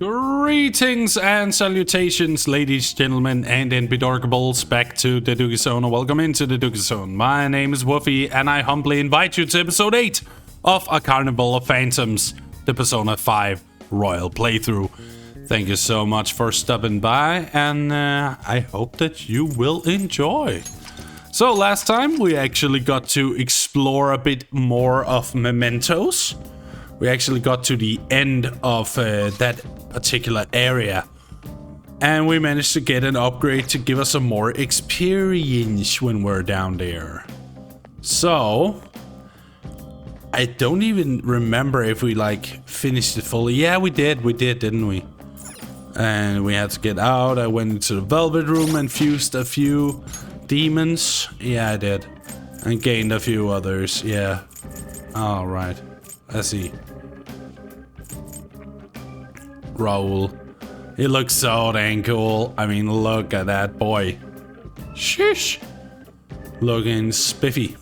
Greetings and salutations, ladies, gentlemen, and NBDorkables, back to the Duggie Zone, or welcome into the Duggie Zone. My name is Woofy, and I humbly invite you to episode 8 of A Carnival of Phantoms, the Persona 5 Royal Playthrough. Thank you so much for stopping by, and I hope that you will enjoy. So last time we actually got to explore a bit more of Mementos. We actually got to the end of that particular area. And we managed to get an upgrade to give us some more experience when we're down there. So, I don't even remember if we finished it fully. Yeah, we did, didn't we? And we had to get out. I went into the Velvet Room and fused a few demons. Yeah, I did. And gained a few others, yeah. Alright, let's see. Raoul. He looks so dang cool. I mean, look at that boy. Sheesh. Looking spiffy.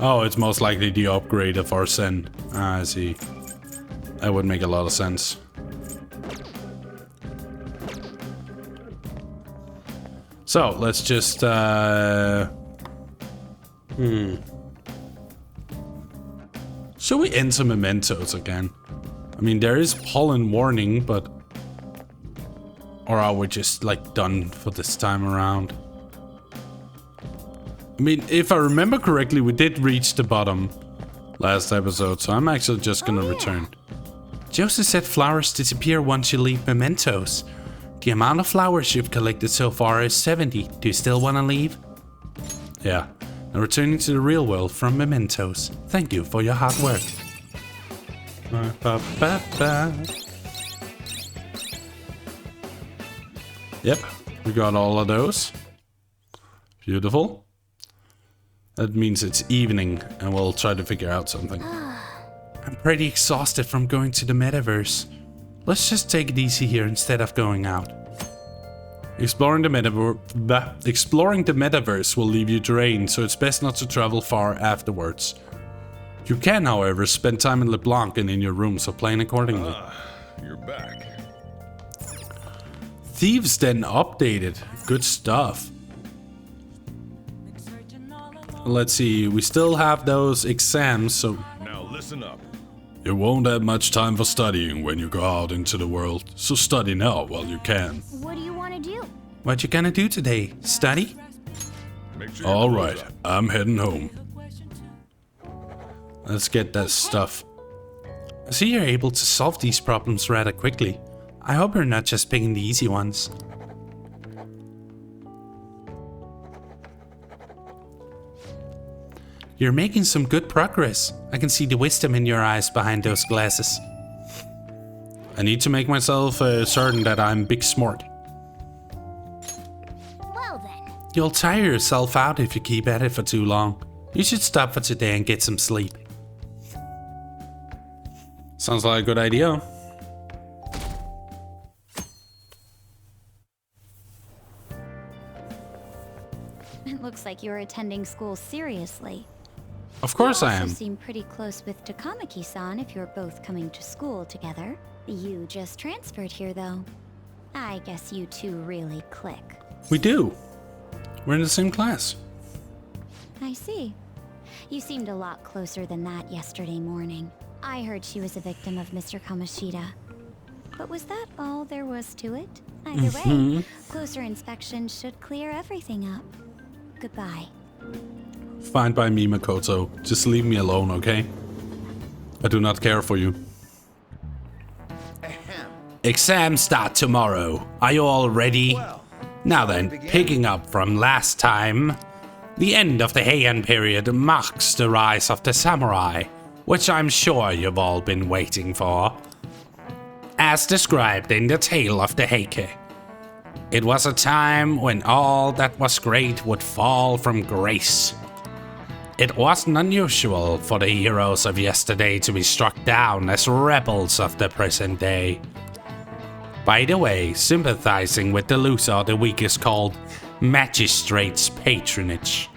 Oh, it's most likely the upgrade of Arsene. I see. That would make a lot of sense. So, let's just, Should we enter Mementos again? I mean, there is pollen warning, but... Or are we just, done for this time around? I mean, if I remember correctly, we did reach the bottom last episode, so I'm actually just gonna return. Joseph said flowers disappear once you leave Mementos. The amount of flowers you've collected so far is 70. Do you still want to leave? Yeah. Now returning to the real world from Mementos. Thank you for your hard work. Yep, we got all of those. Beautiful. That means it's evening, and we'll try to figure out something. I'm pretty exhausted from going to the metaverse. Let's just take it easy here instead of going out. Exploring the metaverse will leave you drained, so it's best not to travel far afterwards. You can, however, spend time in LeBlanc and in your room, so plan accordingly. You're back. Thieves Den updated. Good stuff. Let's see, we still have those exams, so... Now listen up. You won't have much time for studying when you go out into the world, so study now while you can. What do you want to do? What you gonna do today? Study? Sure Alright, I'm heading home. Let's get that stuff. I see you're able to solve these problems rather quickly. I hope you're not just picking the easy ones. You're making some good progress. I can see the wisdom in your eyes behind those glasses. I need to make myself certain that I'm big smart. Well then. You'll tire yourself out if you keep at it for too long. You should stop for today and get some sleep. Sounds like a good idea. It looks like you're attending school seriously. Of course I am. You seem pretty close with Takamaki-san if you're both coming to school together. You just transferred here though. I guess you two really click. We do. We're in the same class. I see. You seemed a lot closer than that yesterday morning. I heard she was a victim of Mr. Kamoshida. But was that all there was to it? Either way, closer inspection should clear everything up. Goodbye. Fine by me, Makoto. Just leave me alone, okay? I do not care for you. Exams start tomorrow. Are you all ready? Now then, picking up from last time, the end of the Heian period marks the rise of the samurai, which I'm sure you've all been waiting for. As described in the tale of the Heike, it was a time when all that was great would fall from grace. It wasn't unusual for the heroes of yesterday to be struck down as rebels of the present day. By the way, sympathizing with the loser or the weak is called magistrate's patronage.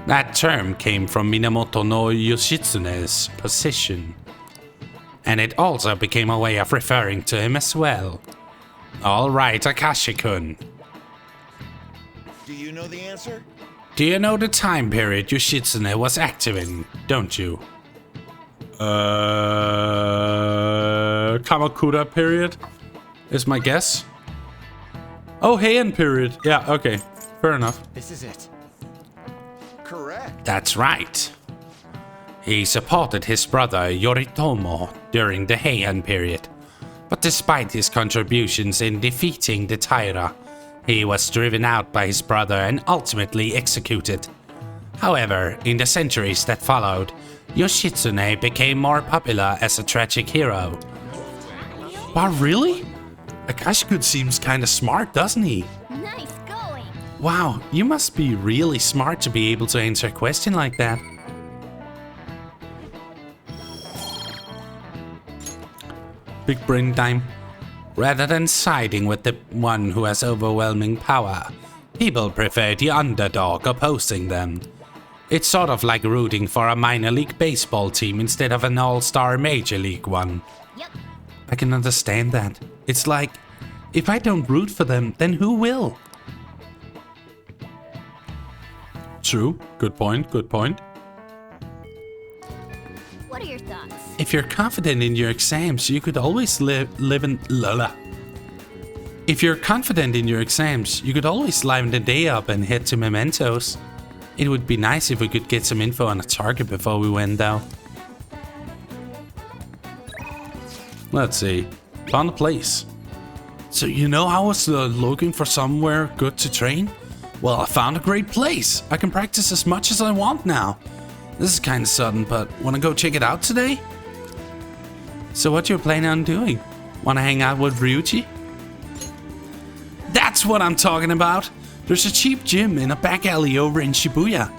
That term came from Minamoto no Yoshitsune's position. And it also became a way of referring to him as well. Alright, Akashi-kun. Do you know the answer? Do you know the time period Yoshitsune was active in, don't you? Kamakura period is my guess. Oh, Heian period. Yeah, okay. Fair enough. This is it. Correct. That's right. He supported his brother Yoritomo during the Heian period. But despite his contributions in defeating the Taira, he was driven out by his brother and ultimately executed. However, in the centuries that followed, Yoshitsune became more popular as a tragic hero. Wow, really? Akashi-kun seems kinda smart, doesn't he? Nice going. Wow, you must be really smart to be able to answer a question like that. Big brain time. Rather than siding with the one who has overwhelming power, people prefer the underdog opposing them. It's sort of like rooting for a minor league baseball team instead of an all-star major league one. Yep. I can understand that. It's like, if I don't root for them, then who will? True. Good point, good point. What are your thoughts? If you're confident in your exams, you could always live in... If you're confident in your exams, you could always liven the day up and head to Mementos. It would be nice if we could get some info on a target before we went though. Let's see. Found a place. So you know I was looking for somewhere good to train? Well, I found a great place. I can practice as much as I want now. This is kinda sudden, but wanna go check it out today? So what you planning on doing? Wanna hang out with Ryuji? That's what I'm talking about! There's a cheap gym in a back alley over in Shibuya.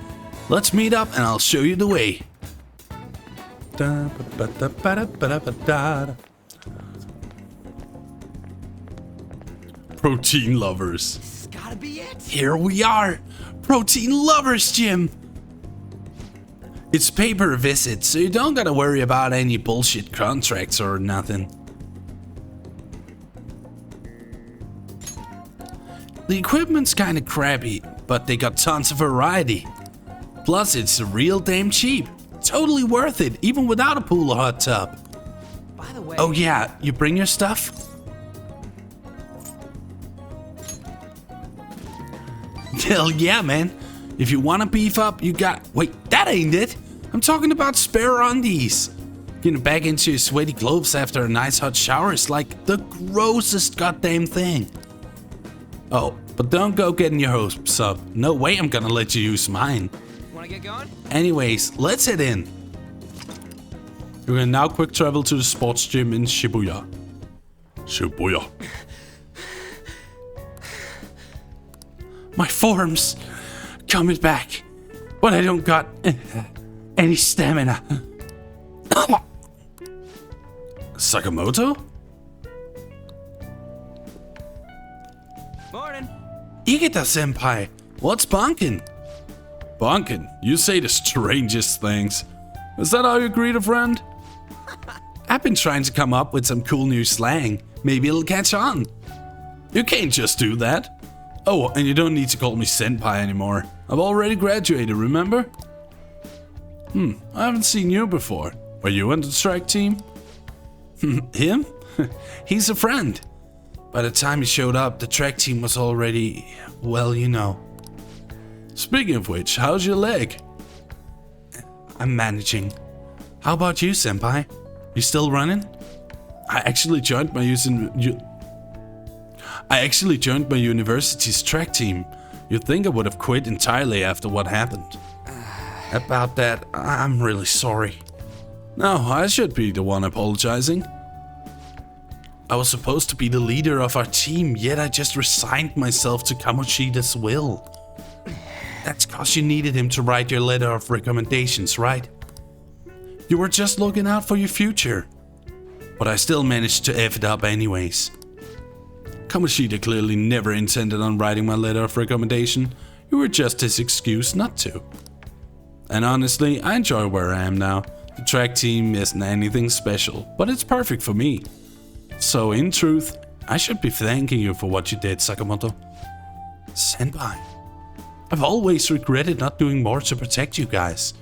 Let's meet up and I'll show you the way. Protein lovers. This has gotta be it. Here we are! Protein lovers gym! It's pay per visit, so you don't gotta worry about any bullshit contracts or nothing. The equipment's kinda crappy, but they got tons of variety. Plus, it's real damn cheap. Totally worth it, even without a pool or hot tub. By the way, Oh yeah, you bring your stuff? Hell yeah, man. If you wanna beef up, you got... Wait, that ain't it! I'm talking about spare undies. Getting back into your sweaty clothes after a nice hot shower is like the grossest goddamn thing. Oh, but don't go getting your hopes up. No way I'm gonna let you use mine. wanna get going? Anyways, let's head in. You can now quick travel to the sports gym in Shibuya. Shibuya. My forms coming back, but I don't got any stamina. Sakamoto? Morning. Igita-senpai, what's bonkin'? Bonkin'? You say the strangest things. Is that how you greet a friend? I've been trying to come up with some cool new slang. Maybe it'll catch on. You can't just do that. Oh, and you don't need to call me senpai anymore. I've already graduated, remember? I haven't seen you before. Were you on the track team? Him? He's a friend. By the time he showed up, the track team was already, well, you know. Speaking of which, how's your leg? I'm managing. How about you, senpai? You still running? I actually joined my university's track team. You'd think I would have quit entirely after what happened. About that, I'm really sorry. No, I should be the one apologizing. I was supposed to be the leader of our team, yet I just resigned myself to Kamoshida's will. That's cause you needed him to write your letter of recommendations, right? You were just looking out for your future. But I still managed to F it up anyways. Kamoshida clearly never intended on writing my letter of recommendation. You were just his excuse not to. And honestly, I enjoy where I am now. The track team isn't anything special, but it's perfect for me. So in truth, I should be thanking you for what you did, Sakamoto. Senpai, I've always regretted not doing more to protect you guys.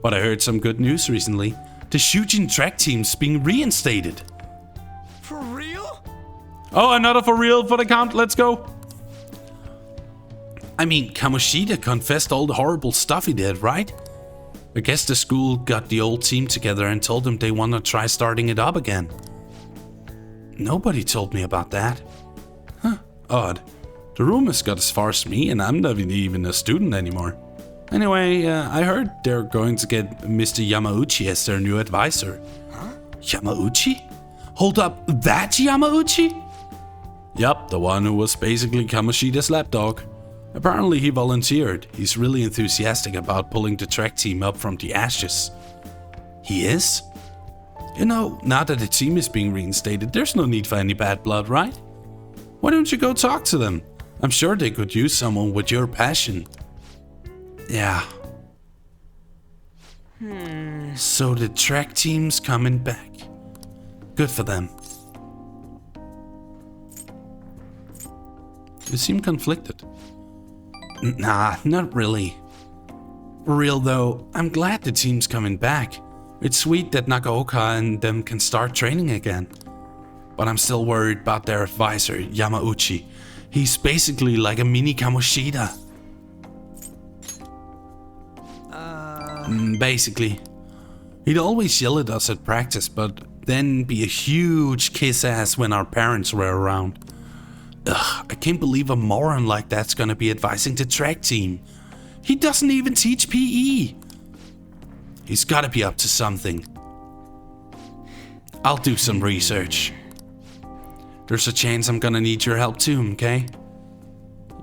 But I heard some good news recently. The Shujin track team's being reinstated. For real? Oh, another for real for the count. Let's go. I mean, Kamoshida confessed all the horrible stuff he did, right? I guess the school got the old team together and told them they want to try starting it up again. Nobody told me about that. Huh, odd. The rumors got as far as me and I'm not even a student anymore. Anyway, I heard they're going to get Mr. Yamauchi as their new advisor. Huh? Yamauchi? Hold up, that Yamauchi? Yup, the one who was basically Kamoshida's lapdog. Apparently he volunteered. He's really enthusiastic about pulling the track team up from the ashes. He is? You know, now that the team is being reinstated, there's no need for any bad blood, right? Why don't you go talk to them? I'm sure they could use someone with your passion. Yeah. So the track team's coming back. Good for them. You seem conflicted. Nah, not really. For real though, I'm glad the team's coming back. It's sweet that Nagaoka and them can start training again. But I'm still worried about their advisor, Yamauchi. He's basically like a mini Kamoshida. Basically. He'd always yell at us at practice, but then be a huge kiss ass when our parents were around. Ugh, I can't believe a moron like that's gonna be advising the track team. He doesn't even teach PE. He's gotta be up to something. I'll do some research. There's a chance I'm gonna need your help too, okay?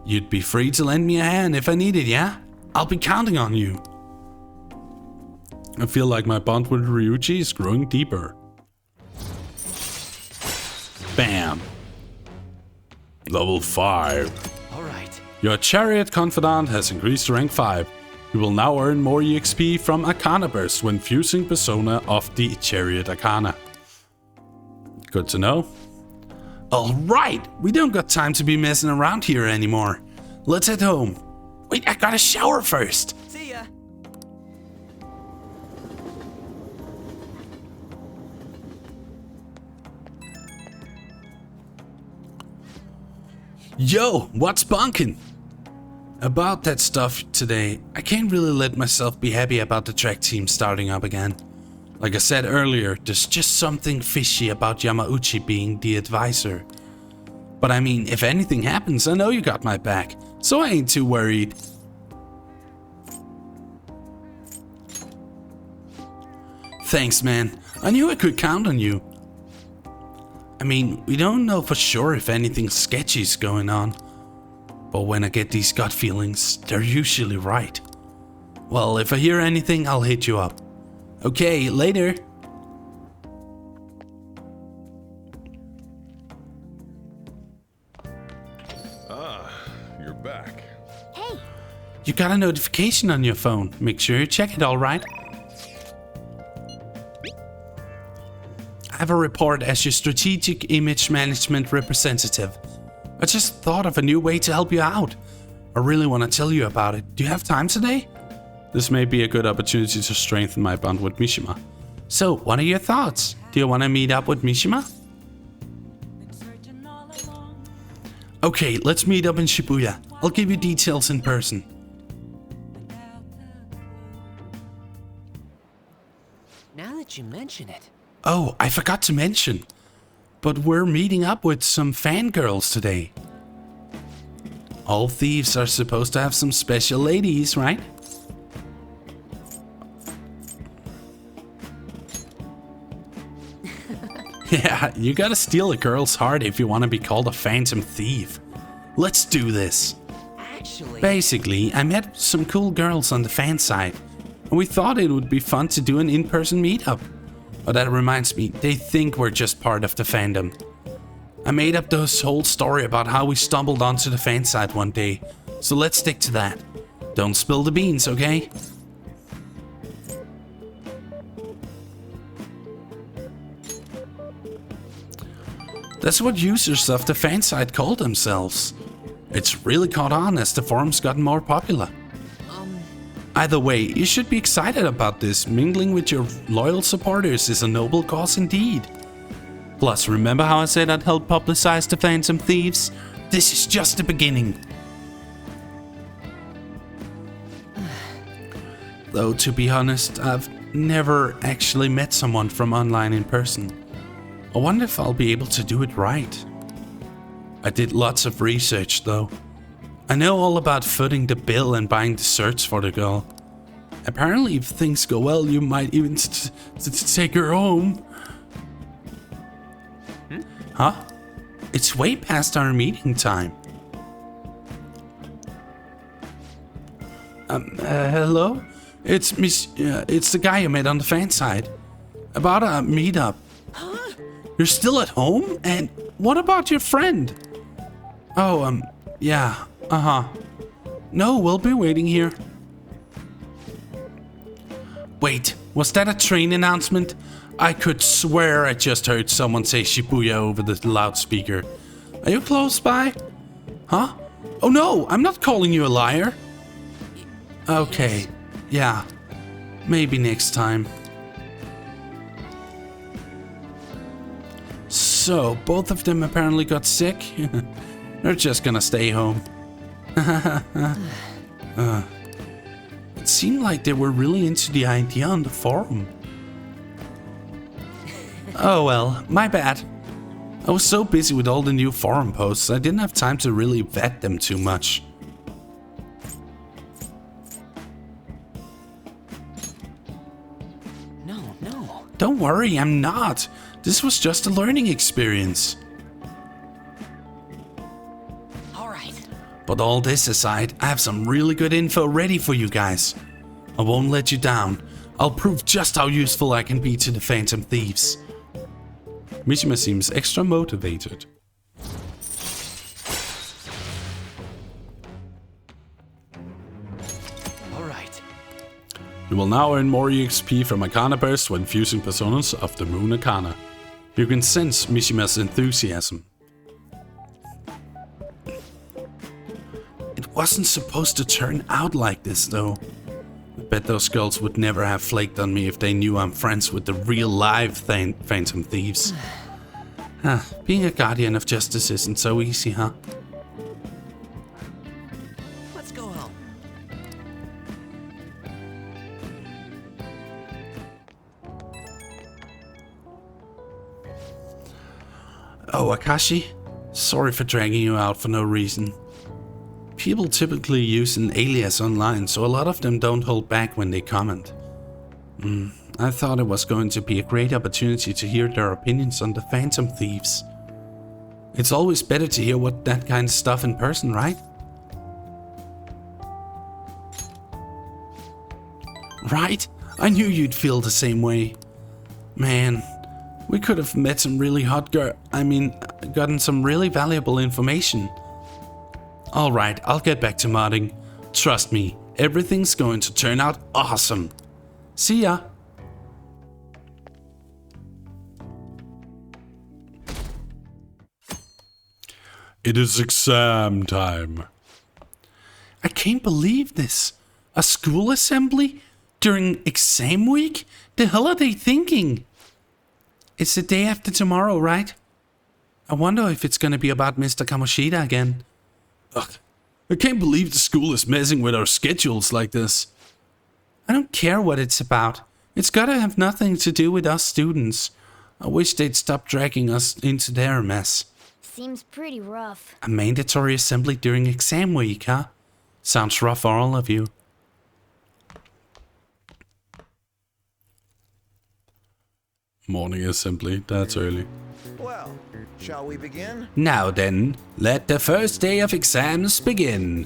You'd be free to lend me a hand if I need it, yeah? I'll be counting on you. I feel like my bond with Ryuji is growing deeper. Bam. Level 5. Alright. Your chariot confidant has increased to rank 5. You will now earn more EXP from Arcana Burst when fusing persona of the chariot Arcana. Good to know. Alright, we don't got time to be messing around here anymore. Let's head home. Wait, I gotta shower first. See ya. Yo, what's bunkin'? About that stuff today, I can't really let myself be happy about the track team starting up again. Like I said earlier, there's just something fishy about Yamauchi being the advisor. But I mean, if anything happens, I know you got my back, so I ain't too worried. Thanks, man. I knew I could count on you. I mean, we don't know for sure if anything sketchy's going on. But when I get these gut feelings, they're usually right. Well, if I hear anything, I'll hit you up. Okay, later. Ah, you're back. Hey, You got a notification on your phone. Make sure you check it, alright? I have a report as your strategic image management representative. I just thought of a new way to help you out. I really want to tell you about it. Do you have time today? This may be a good opportunity to strengthen my bond with Mishima. So, what are your thoughts? Do you want to meet up with Mishima? Okay, let's meet up in Shibuya. I'll give you details in person. Now that you mention it. Oh, I forgot to mention. But we're meeting up with some fangirls today. All thieves are supposed to have some special ladies, right? Yeah, you gotta steal a girl's heart if you want to be called a phantom thief. Let's do this. Actually. Basically, I met some cool girls on the fan side, and we thought it would be fun to do an in-person meetup. But that reminds me, they think we're just part of the fandom. I made up this whole story about how we stumbled onto the fan site one day, so let's stick to that. Don't spill the beans, okay? That's what users of the fan site call themselves. It's really caught on as the forum's gotten more popular. Either way, you should be excited about this. Mingling with your loyal supporters is a noble cause indeed. Plus, remember how I said I'd help publicize the Phantom Thieves? This is just the beginning. Though, to be honest, I've never actually met someone from online in person. I wonder if I'll be able to do it right. I did lots of research, though. I know all about footing the bill and buying desserts for the girl. Apparently, if things go well, you might even take her home. Huh? It's way past our meeting time. Hello? It's the guy you met on the fan side. About a meetup. Huh? You're still at home? And what about your friend? Oh, yeah. No, we'll be waiting here. Wait, was that a train announcement? I could swear I just heard someone say Shibuya over the loudspeaker. Are you close by? Huh? Oh no, I'm not calling you a liar. Okay, yeah. Maybe next time. So, both of them apparently got sick? They're just gonna stay home. It seemed like they were really into the idea on the forum. Oh well, my bad. I was so busy with all the new forum posts, I didn't have time to really vet them too much. No. Don't worry, I'm not. This was just a learning experience. But all this aside, I have some really good info ready for you guys. I won't let you down. I'll prove just how useful I can be to the Phantom Thieves. Mishima seems extra motivated. Alright. You will now earn more EXP from Arcana Burst when fusing personas of the Moon Arcana. You can sense Mishima's enthusiasm. It wasn't supposed to turn out like this, though. I bet those girls would never have flaked on me if they knew I'm friends with the real live Phantom Thieves. Being a guardian of justice isn't so easy, huh? Let's go home. Oh, Akashi? Sorry for dragging you out for no reason. People typically use an alias online, so a lot of them don't hold back when they comment. I thought it was going to be a great opportunity to hear their opinions on the Phantom Thieves. It's always better to hear what that kind of stuff in person, right? Right? I knew you'd feel the same way. Man, we could have met some really hot gotten some really valuable information. Alright, I'll get back to modding. Trust me, everything's going to turn out awesome. See ya! It is exam time. I can't believe this. A school assembly? During exam week? The hell are they thinking? It's the day after tomorrow, right? I wonder if it's gonna be about Mr. Kamoshida again. Ugh, I can't believe the school is messing with our schedules like this. I don't care what it's about. It's gotta have nothing to do with us students. I wish they'd stop dragging us into their mess. Seems pretty rough. A mandatory assembly during exam week, huh? Sounds rough for all of you. Morning assembly, that's early. Well, shall we begin? Now then, let the first day of exams begin.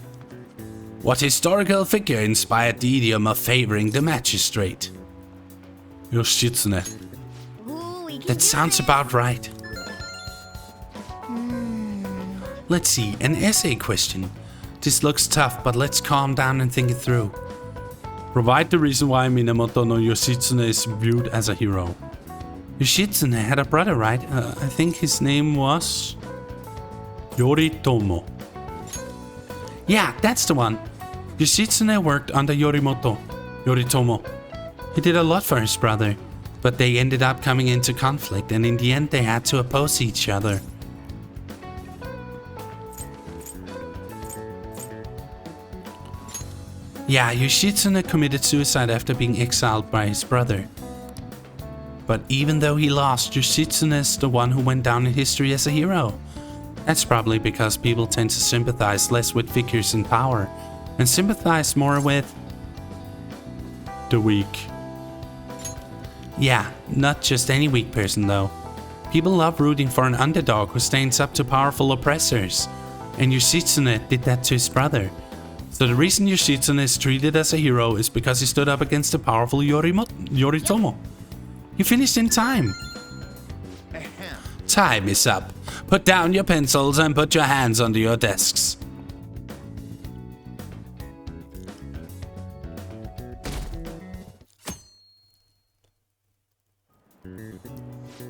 What historical figure inspired the idiom of favoring the magistrate? Yoshitsune. Ooh, we can That do sounds this. about right. Let's see, an essay question. This looks tough, but let's calm down and think it through. Provide the reason why Minamoto no Yoshitsune is viewed as a hero. Yoshitsune had a brother, right? I think his name was Yoritomo. Yeah, that's the one. Yoshitsune worked under Yoritomo. He did a lot for his brother, but they ended up coming into conflict, and in the end they had to oppose each other. Yeah, Yoshitsune committed suicide after being exiled by his brother. But even though he lost, Yoshitsune is the one who went down in history as a hero. That's probably because people tend to sympathize less with figures in power and sympathize more with the weak. Yeah, not just any weak person though. People love rooting for an underdog who stands up to powerful oppressors, and Yoshitsune did that to his brother. So the reason Yoshitsune is treated as a hero is because he stood up against the powerful Yoritomo. You finished in time. Time is up. Put down your pencils and put your hands under your desks.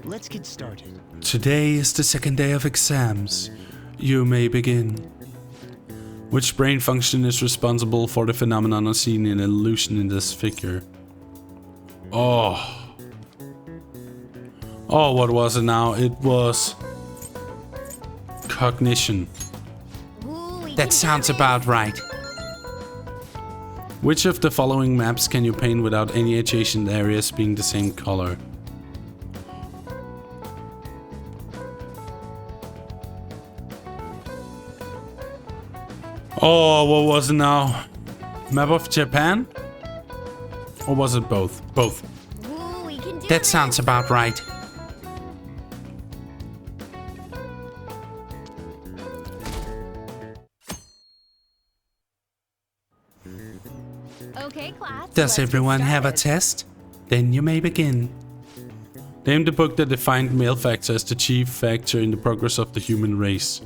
Let's get started. Today is the second day of exams. You may begin. Which brain function is responsible for the phenomenon seen in illusion in this figure? Oh, what was it now? It was cognition. That sounds about right. Which of the following maps can you paint without any adjacent areas being the same color? Oh, what was it now? Map of Japan? Or was it both? Both. That sounds about right. Okay, class. Does everyone have a test? Then you may begin. Name the book that defined male factor as the chief factor in the progress of the human race.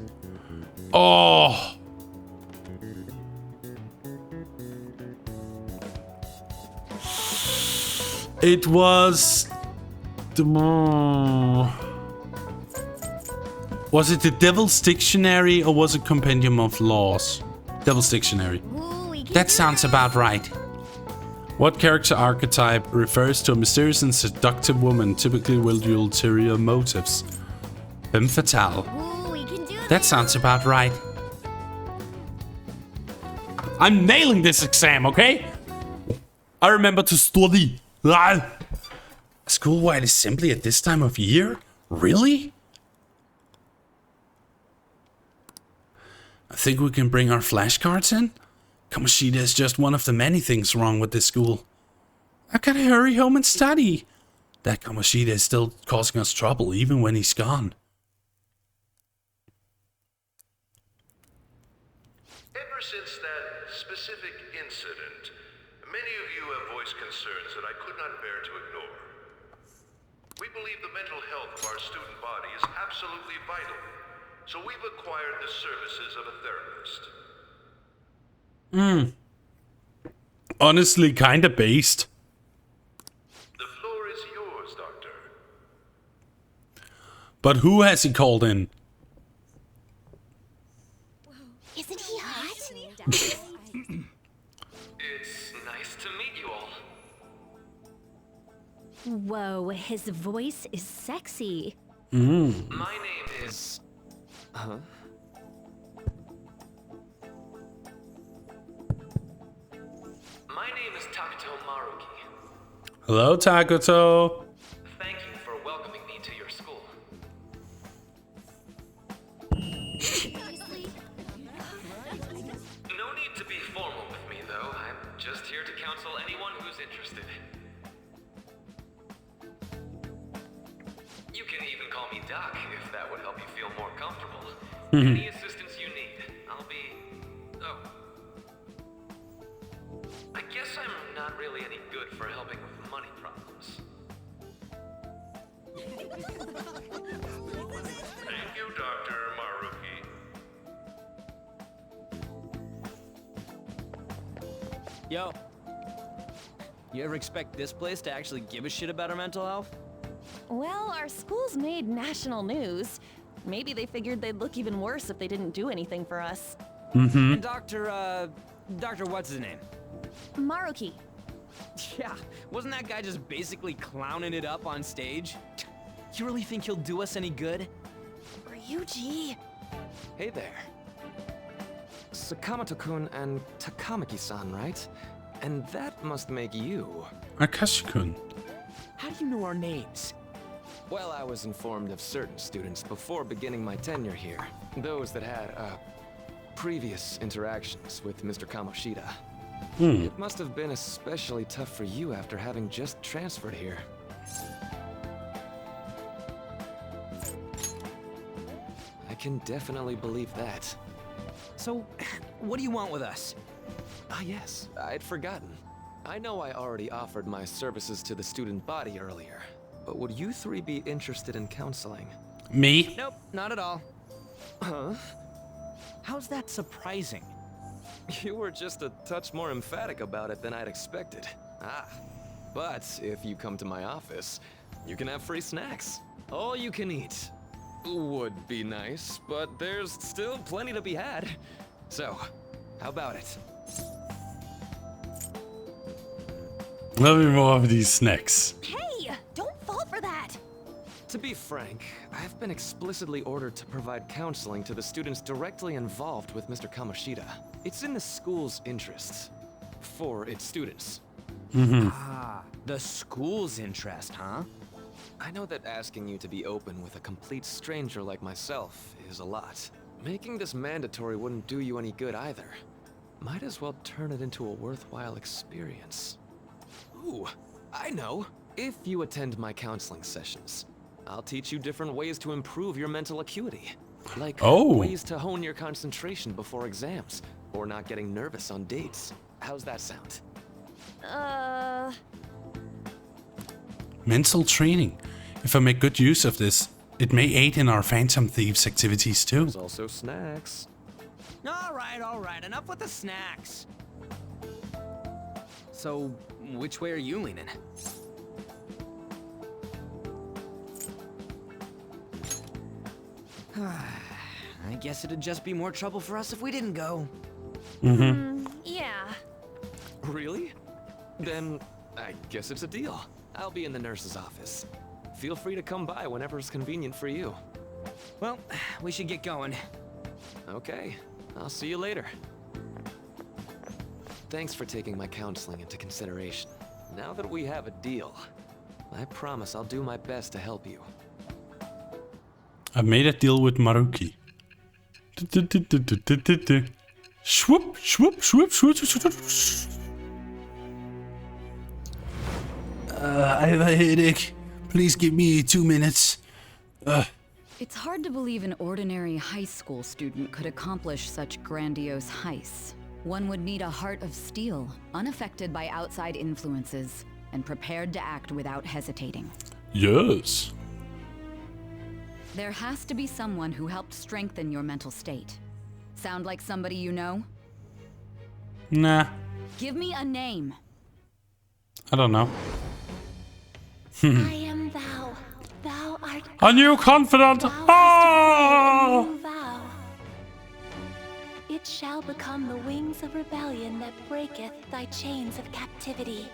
Oh! It was... Was it the Devil's Dictionary or was it Compendium of Laws? Devil's Dictionary. That sounds about right. What character archetype refers to a mysterious and seductive woman, typically with ulterior motives? Femme fatale. That sounds about right. I'm nailing this exam, okay? I remember to study. School while assembly at this time of year? Really? I think we can bring our flashcards in. Kamoshida is just one of the many things wrong with this school. I gotta hurry home and study. That Kamoshida is still causing us trouble even when he's gone. Ever since that specific incident, many of you have voiced concerns that I could not bear to ignore. We believe the mental health of our student body is absolutely vital, so we've acquired the services of a therapist. Honestly, kinda based. The floor is yours, Doctor. But who has he called in? Isn't he hot? It's nice to meet you all. Whoa, his voice is sexy. My name is... My name is Takuto Maruki. Hello, Takuto. Thank you for welcoming me to your school. No need to be formal with me, though. I'm just here to counsel anyone who's interested. You can even call me Doc, if that would help you feel more comfortable. Any assistance you need, I'll be... Oh. I guess I'm not really any good for helping with money problems. Thank you, Dr. Maruki. Yo. You ever expect this place to actually give a shit about our mental health? Well, our school's made national news. Maybe they figured they'd look even worse if they didn't do anything for us. And Dr. what's his name? Maruki. Yeah, wasn't that guy just basically clowning it up on stage? You really think he'll do us any good? Ryuji. Hey there. Sakamoto-kun and Takamaki-san, right? And that must make you. Akashi-kun. How do you know our names? Well, I was informed of certain students before beginning my tenure here. Those that had, previous interactions with Mr. Kamoshida. It must have been especially tough for you after having just transferred here. I can definitely believe that. So, what do you want with us? Ah yes, I'd forgotten. I know I already offered my services to the student body earlier, but would you three be interested in counseling? Me? Nope, not at all. Huh? How's that surprising? You were just a touch more emphatic about it than I'd expected. Ah, but if you come to my office, you can have free snacks. All you can eat. Would be nice, but there's still plenty to be had. So, how about it? Let me more of these snacks. Hey, don't fall for that. To be frank, I've been explicitly ordered to provide counseling to the students directly involved with Mr. Kamoshida. It's in the school's interests. For its students. Ah, the school's interest, huh? I know that asking you to be open with a complete stranger like myself is a lot. Making this mandatory wouldn't do you any good either. Might as well turn it into a worthwhile experience. Ooh, I know. If you attend my counseling sessions, I'll teach you different ways to improve your mental acuity. Like ways to hone your concentration before exams, or not getting nervous on dates. How's that sound? Mental training. If I make good use of this, it may aid in our Phantom Thieves activities too. There's also snacks. All right, enough with the snacks. So, which way are you leaning? I guess it'd just be more trouble for us if we didn't go. Yeah. Really? Then I guess it's a deal. I'll be in the nurse's office. Feel free to come by whenever it's convenient for you. Well, we should get going. Okay, I'll see you later. Thanks for taking my counseling into consideration. Now that we have a deal, I promise I'll do my best to help you. I've made a deal with Maruki. Swoop, swoop, swoop, swoop, swoop. I have a headache. Please give me 2 minutes. It's hard to believe an ordinary high school student could accomplish such grandiose heists. One would need a heart of steel, unaffected by outside influences, and prepared to act without hesitating. Yes. There has to be someone who helped strengthen your mental state. Sound like somebody you know? Nah, Give me a name. I don't know. I am thou. Thou art A new confidant! Thou hast Ah! declared a new vow. It shall become the wings of rebellion that breaketh thy chains of captivity.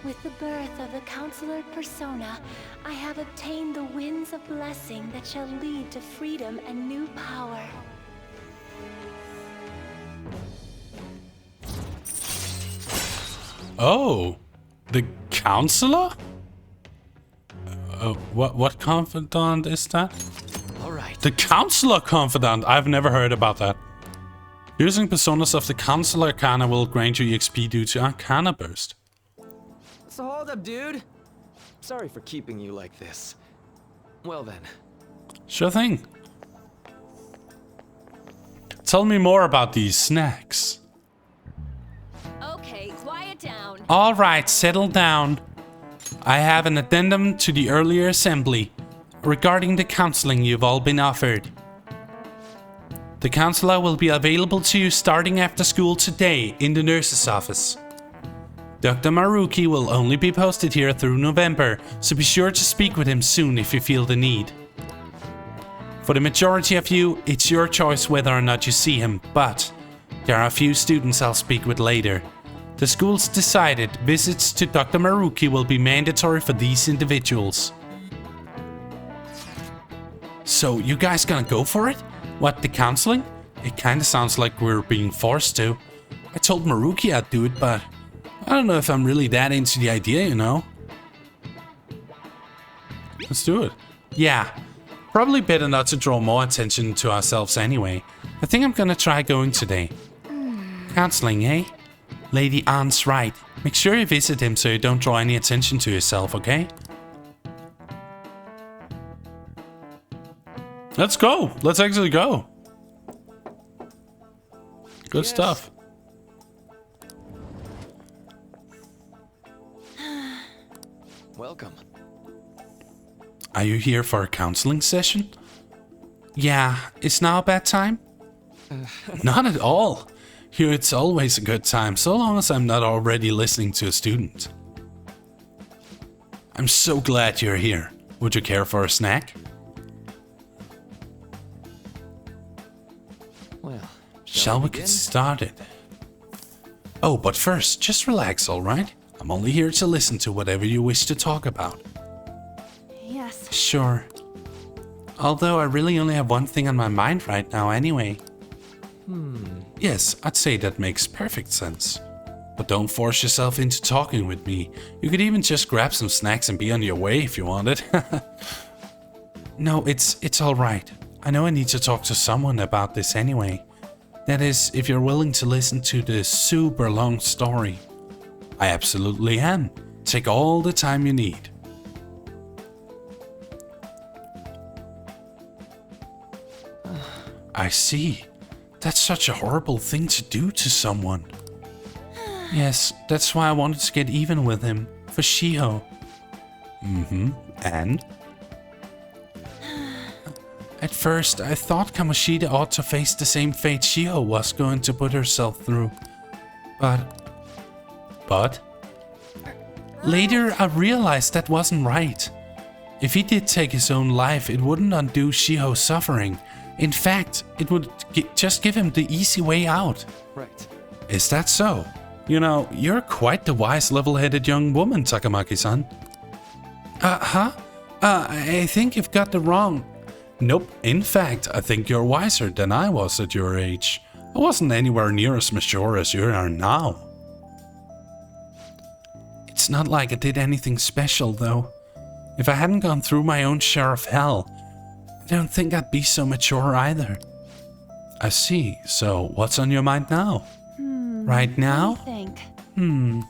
With the birth of the Counselor Persona, I have obtained the winds of blessing that shall lead to freedom and new power. Oh, the counselor? What confidant is that? All right. The counselor confidant. I've never heard about that. Using personas of the counselor Arcana will grant you EXP due to Arcana burst. So hold up, dude. Sorry for keeping you like this. Well then, Sure thing. Tell me more about these snacks. Okay, quiet down. All right, settle down. I have an addendum to the earlier assembly regarding the counseling you've all been offered. The counselor will be available to you starting after school today in the nurse's office. Dr. Maruki will only be posted here through November, so be sure to speak with him soon if you feel the need. For the majority of you, it's your choice whether or not you see him, but there are a few students I'll speak with later. The school's decided visits to Dr. Maruki will be mandatory for these individuals. So, you guys gonna go for it? What, the counseling? It kinda sounds like we're being forced to. I told Maruki I'd do it, but I don't know if I'm really that into the idea, you know? Let's do it. Yeah, probably better not to draw more attention to ourselves anyway. I think I'm gonna try going today. Counseling, eh? Lady Anne's right. Make sure you visit him so you don't draw any attention to yourself, okay? Let's go. Let's actually go. Good stuff. Welcome. Are you here for a counseling session? Yeah, is now a bad time? Not at all. Here it's always a good time, so long as I'm not already listening to a student. I'm so glad you're here. Would you care for a snack? Well, Shall we get started? Oh, but first, just relax, alright? I'm only here to listen to whatever you wish to talk about. Yes. Sure. Although I really only have one thing on my mind right now anyway. Yes, I'd say that makes perfect sense. But don't force yourself into talking with me. You could even just grab some snacks and be on your way if you wanted. No, it's alright. I know I need to talk to someone about this anyway. That is, if you're willing to listen to this super long story. I absolutely am. Take all the time you need. I see. That's such a horrible thing to do to someone. Yes, that's why I wanted to get even with him. For Shiho. And? At first, I thought Kamoshida ought to face the same fate Shiho was going to put herself through. But? Later, I realized that wasn't right. If he did take his own life, it wouldn't undo Shiho's suffering. In fact, it would just give him the easy way out. Right. Is that so? You know, you're quite the wise, level-headed young woman, Takamaki-san. I think you've got the wrong... Nope, in fact, I think you're wiser than I was at your age. I wasn't anywhere near as mature as you are now. It's not like I did anything special, though. If I hadn't gone through my own share of hell, I don't think I'd be so mature either. I see. So, what's on your mind now? Right now? What do you think?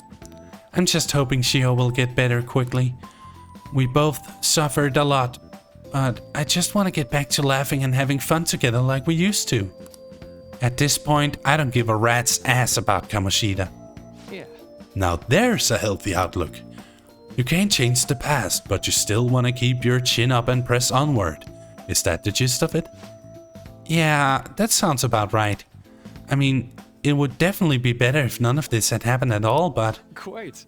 I'm just hoping Shiho will get better quickly. We both suffered a lot, but I just want to get back to laughing and having fun together like we used to. At this point, I don't give a rat's ass about Kamoshida. Yeah. Now there's a healthy outlook. You can't change the past, but you still want to keep your chin up and press onward. Is that the gist of it? Yeah, that sounds about right. I mean, it would definitely be better if none of this had happened at all, but... Quite.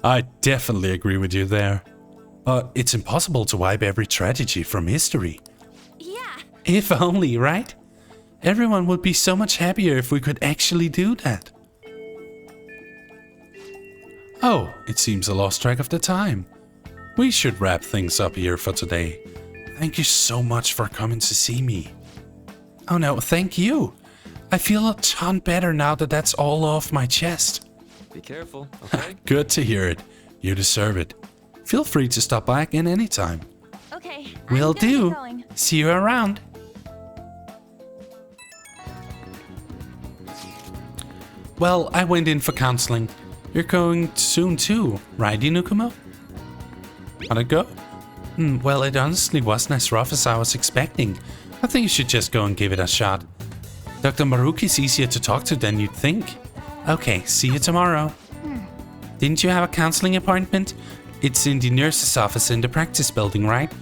I definitely agree with you there. But it's impossible to wipe every tragedy from history. Yeah. If only, right? Everyone would be so much happier if we could actually do that. Oh, it seems I lost track of the time. We should wrap things up here for today. Thank you so much for coming to see me. Oh no, thank you. I feel a ton better now that that's all off my chest. Be careful, okay? Good to hear it. You deserve it. Feel free to stop by again anytime. Okay. Will I'm gonna do. get going. See you around. Well, I went in for counseling. You're going soon too, right, Inukumo? How'd it go? Well, it honestly wasn't as rough as I was expecting. I think you should just go and give it a shot. Dr. Maruki's easier to talk to than you'd think. Okay, see you tomorrow. Didn't you have a counseling appointment? It's in the nurse's office in the practice building, right?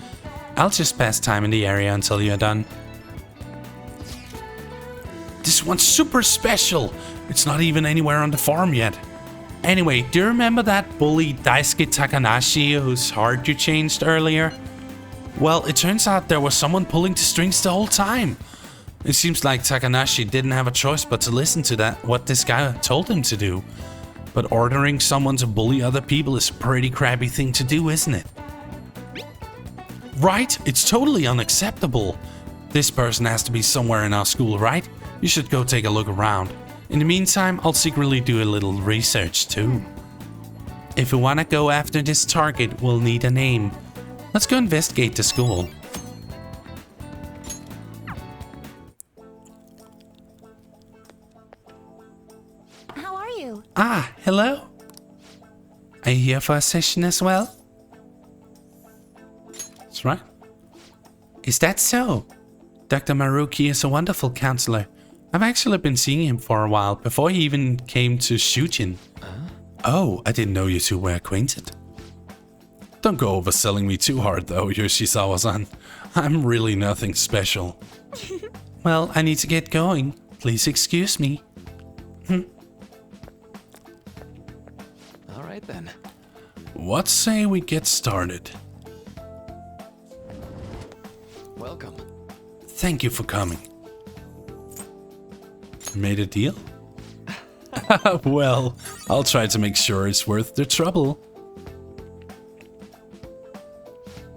I'll just pass time in the area until you're done. This one's super special. It's not even anywhere on the farm yet. Anyway, do you remember that bully Daisuke Takanashi whose heart you changed earlier? Well, it turns out there was someone pulling the strings the whole time. It seems like Takanashi didn't have a choice but to listen to what this guy told him to do. But ordering someone to bully other people is a pretty crappy thing to do, isn't it? Right? It's totally unacceptable. This person has to be somewhere in our school, right? You should go take a look around. In the meantime, I'll secretly do a little research too. If we want to go after this target, we'll need a name. Let's go investigate the school. How are you? Ah, hello. Are you here for a session as well? That's right. Is that so? Dr. Maruki is a wonderful counselor. I've actually been seeing him for a while, before he even came to Shujin. Oh, I didn't know you two were acquainted. Don't go overselling me too hard though, Yoshizawa-san. I'm really nothing special. Well, I need to get going. Please excuse me. Alright then. What say we get started? Welcome. Thank you for coming. Made a deal? Well, I'll try to make sure it's worth the trouble.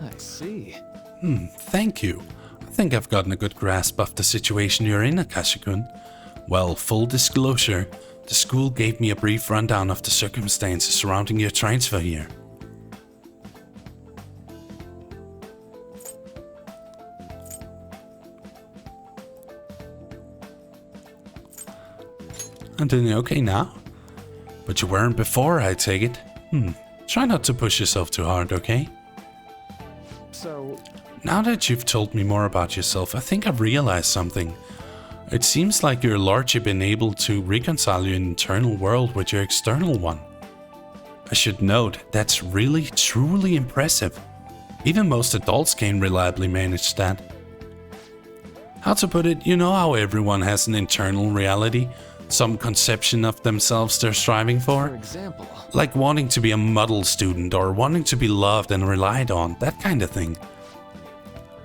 I see. Thank you. I think I've gotten a good grasp of the situation you're in, Akashi-kun. Well, full disclosure, the school gave me a brief rundown of the circumstances surrounding your transfer here. I'm doing okay now. But you weren't before, I take it. Try not to push yourself too hard, okay? So... Now that you've told me more about yourself, I think I've realized something. It seems like you're largely been able to reconcile your internal world with your external one. I should note, that's really, truly impressive. Even most adults can't reliably manage that. How to put it, you know how everyone has an internal reality? Some conception of themselves they're striving for? For example... Like wanting to be a model student or wanting to be loved and relied on, that kind of thing.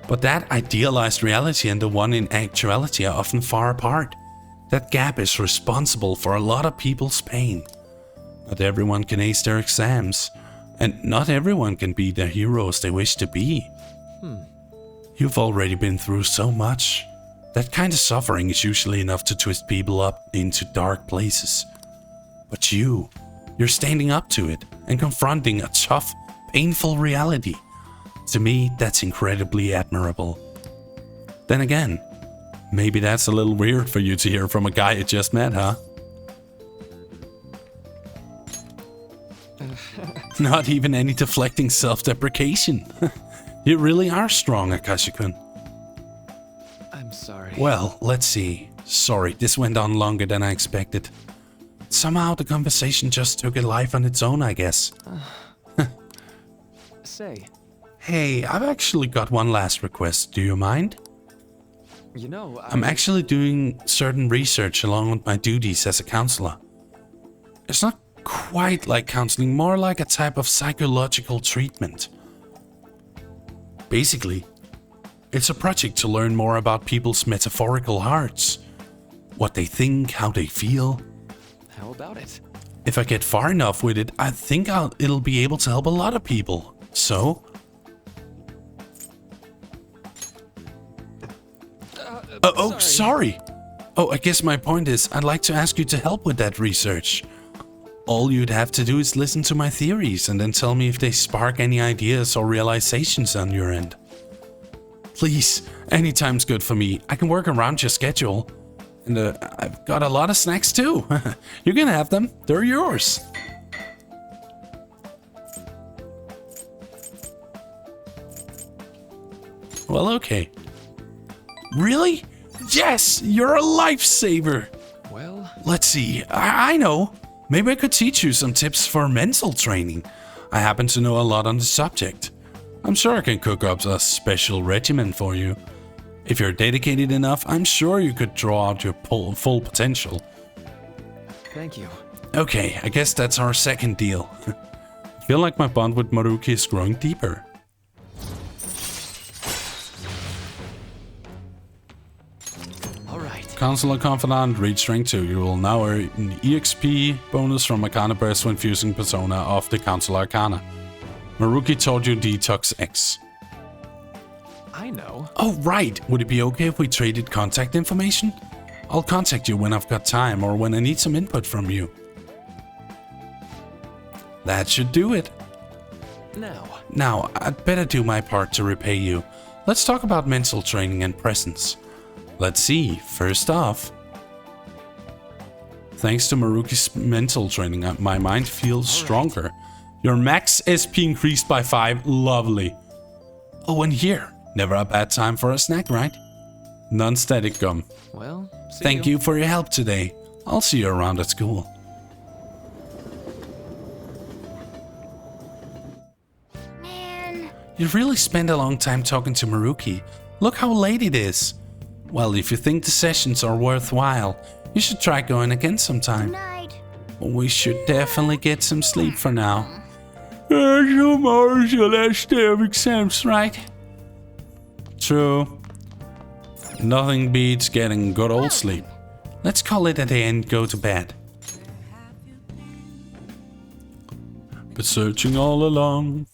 But that idealized reality and the one in actuality are often far apart. That gap is responsible for a lot of people's pain. Not everyone can ace their exams, and not everyone can be the heroes they wish to be. You've already been through so much. That kind of suffering is usually enough to twist people up into dark places. But you're standing up to it and confronting a tough, painful reality. To me, that's incredibly admirable. Then again, maybe that's a little weird for you to hear from a guy you just met, huh? Not even any deflecting self-deprecation. You really are strong, Akashi-kun. I'm sorry. Well, let's see. Sorry, this went on longer than I expected. Somehow the conversation just took a life on its own, I guess. Say... Hey, I've actually got one last request. Do you mind? You know, I'm actually doing certain research along with my duties as a counselor. It's not quite like counseling, more like a type of psychological treatment. Basically, it's a project to learn more about people's metaphorical hearts. What they think, how they feel. How about it? If I get far enough with it, I think it'll be able to help a lot of people. So... sorry. Oh, I guess my point is, I'd like to ask you to help with that research. All you'd have to do is listen to my theories and then tell me if they spark any ideas or realizations on your end. Please, anytime's good for me. I can work around your schedule. And I've got a lot of snacks too. You can have them. They're yours. Well, okay. Really? Yes, you're a lifesaver. Well... Let's see, I know. Maybe I could teach you some tips for mental training. I happen to know a lot on the subject. I'm sure I can cook up a special regimen for you. If you're dedicated enough, I'm sure you could draw out your full potential. Thank you. Okay, I guess that's our second deal. I feel like my bond with Maruki is growing deeper. Alright. Counselor Confidant, reach rank 2. You will now earn an EXP bonus from Arcana Burst when fusing Persona of the Counselor Arcana. Maruki told you Detox X. I know. Oh, right. Would it be okay if we traded contact information? I'll contact you when I've got time or when I need some input from you. That should do it. Now, I'd better do my part to repay you. Let's talk about mental training and presence. Let's see. First off, thanks to Maruki's mental training, my mind feels stronger. Your max SP increased by 5. Lovely. Oh, and here. Never a bad time for a snack, right? Non-static gum. Well, Thank you for your help today. I'll see you around at school. Man. You really spent a long time talking to Maruki. Look how late it is. Well, if you think the sessions are worthwhile, you should try going again sometime. Night. We should definitely get some sleep for now. Tomorrow's your last day of exams, right? True. Nothing beats getting good old sleep. Let's call it a day and go to bed. Been searching all along.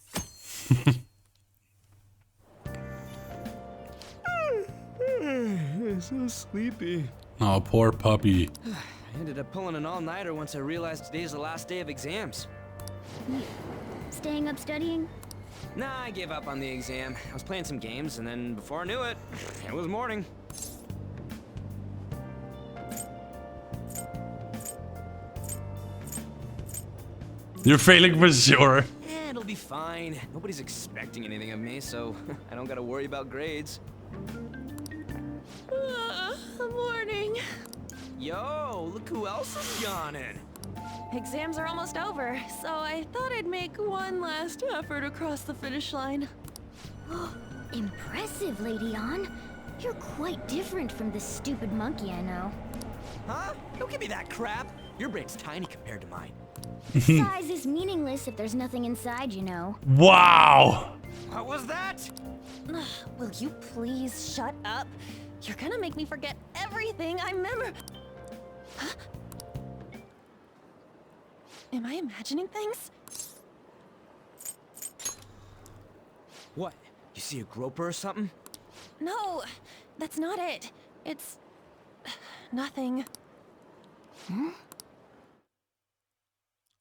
So sleepy. Oh, poor puppy. I ended up pulling an all-nighter once I realized today's the last day of exams. Staying up studying? Nah, I gave up on the exam. I was playing some games, and then before I knew it, it was morning. You're failing for sure. It'll be fine. Nobody's expecting anything of me, so I don't gotta worry about grades. Morning. Yo, look who else is yawning. Exams are almost over, so I thought I'd make one last effort across the finish line. Impressive, Lady Ann. You're quite different from this stupid monkey I know. Huh? Don't give me that crap. Your brain's tiny compared to mine. Size is meaningless if there's nothing inside, you know. Wow. What was that? Will you please shut up? You're gonna make me forget everything I remember. Huh? Am I imagining things? What? You see a groper or something? No, that's not it. It's nothing.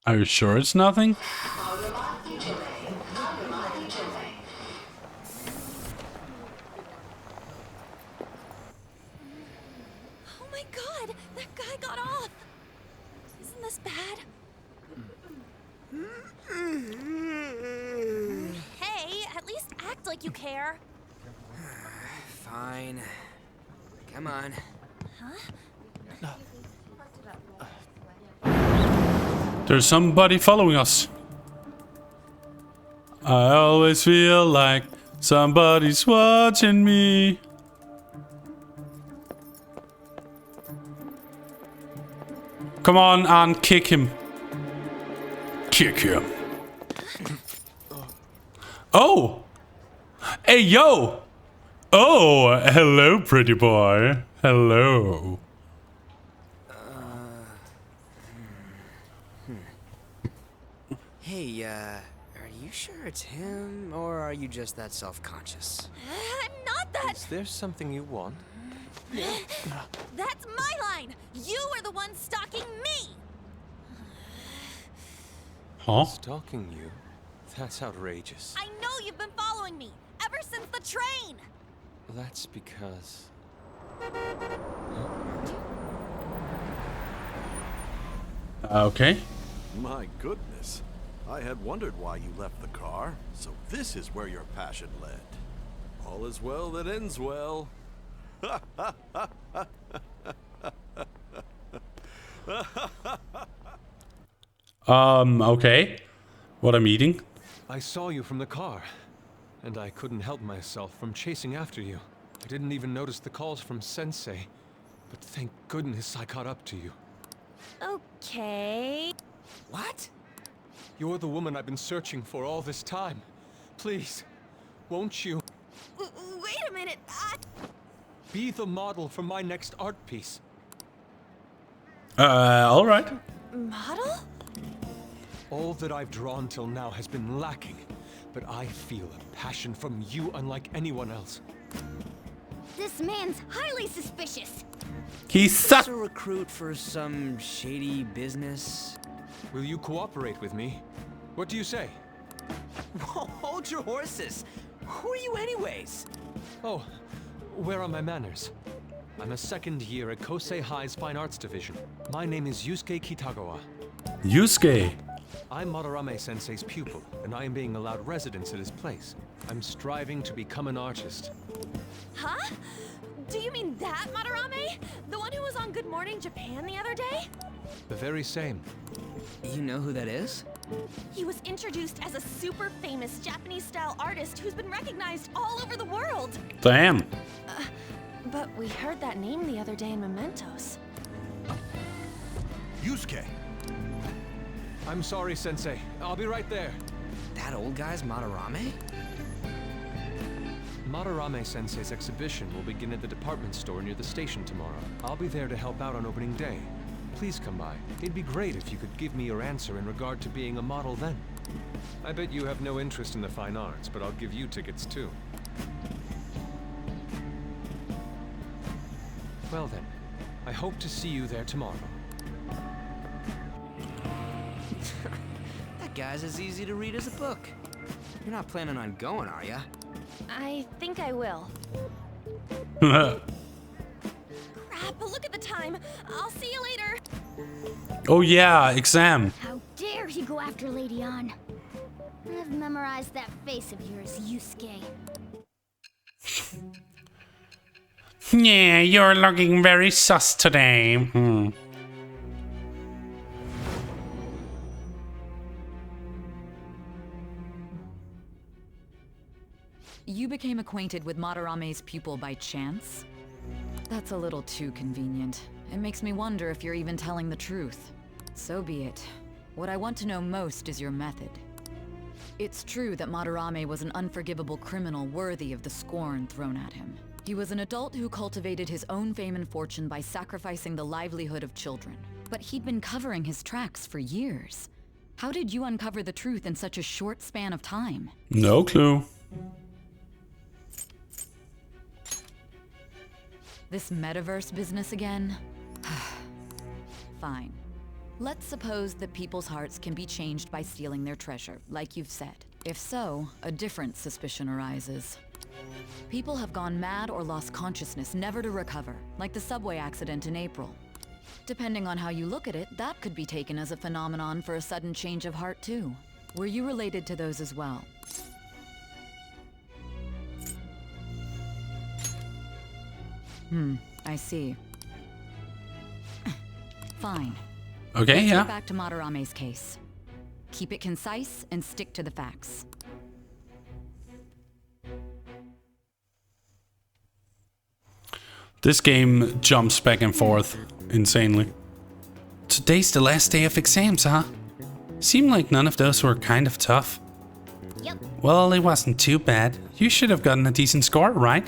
Are you sure it's nothing? Oh my god, that guy got off. Isn't this bad? Hey, at least act like you care. Fine. Come on. There's somebody following us. I always feel like somebody's watching me. Come on and kick him. Kick him. Oh! Hey, yo! Oh, hello, pretty boy. Hello. Hey, are you sure it's him, or are you just that self-conscious? I'm not that. Is there something you want? That's my line. You are the one stalking me. Huh? Stalking you? That's outrageous. I know you've been following me ever since the train. That's because... Okay. My goodness. I had wondered why you left the car, so this is where your passion led. All is well that ends well. Okay. What I'm eating? I saw you from the car, and I couldn't help myself from chasing after you. I didn't even notice the calls from Sensei, but thank goodness I caught up to you. Okay. What? You're the woman I've been searching for all this time. Please, won't you? Wait a minute. Be the model for my next art piece. All right. Model? All that I've drawn till now has been lacking, but I feel a passion from you unlike anyone else. This man's highly suspicious. He's a recruit for some shady business. Will you cooperate with me? What do you say? Whoa, hold your horses. Who are you anyways? Oh, where are my manners? I'm a second year at Kosei High's Fine Arts Division. My name is Yusuke Kitagawa. Yusuke. I'm Madarame Sensei's pupil, and I am being allowed residence at his place. I'm striving to become an artist. Huh? Do you mean that Madarame? The one who was on Good Morning Japan the other day? The very same. You know who that is? He was introduced as a super famous Japanese-style artist who's been recognized all over the world. Damn. But we heard that name the other day in Mementos. Yusuke! I'm sorry, Sensei. I'll be right there. That old guy's Madarame? Madarame Sensei's exhibition will begin at the department store near the station tomorrow. I'll be there to help out on opening day. Please come by. It'd be great if you could give me your answer in regard to being a model then. I bet you have no interest in the fine arts, but I'll give you tickets too. Well then, I hope to see you there tomorrow. That guy's as easy to read as a book. You're not planning on going, are ya? I think I will. Oh Crap, look at the time. I'll see you later. yeah, exam. How dare he go after Lady Ann? I've memorized that face of yours, Yusuke. Yeah, you're looking very sus today. You became acquainted with Madarame's pupil by chance? That's a little too convenient. It makes me wonder if you're even telling the truth. So be it. What I want to know most is your method. It's true that Madarame was an unforgivable criminal worthy of the scorn thrown at him. He was an adult who cultivated his own fame and fortune by sacrificing the livelihood of children. But he'd been covering his tracks for years. How did you uncover the truth in such a short span of time? No clue. This metaverse business again? Fine. Let's suppose that people's hearts can be changed by stealing their treasure, like you've said. If so, a different suspicion arises. People have gone mad or lost consciousness, never to recover, like the subway accident in April. Depending on how you look at it, that could be taken as a phenomenon for a sudden change of heart too. Were you related to those as well? I see. Fine. Okay, Let's yeah. get back to Madarame's case. Keep it concise and stick to the facts. This game jumps back and forth insanely. Today's the last day of exams, huh? Seemed like none of those were kind of tough. Yep. Well, it wasn't too bad. You should have gotten a decent score, right?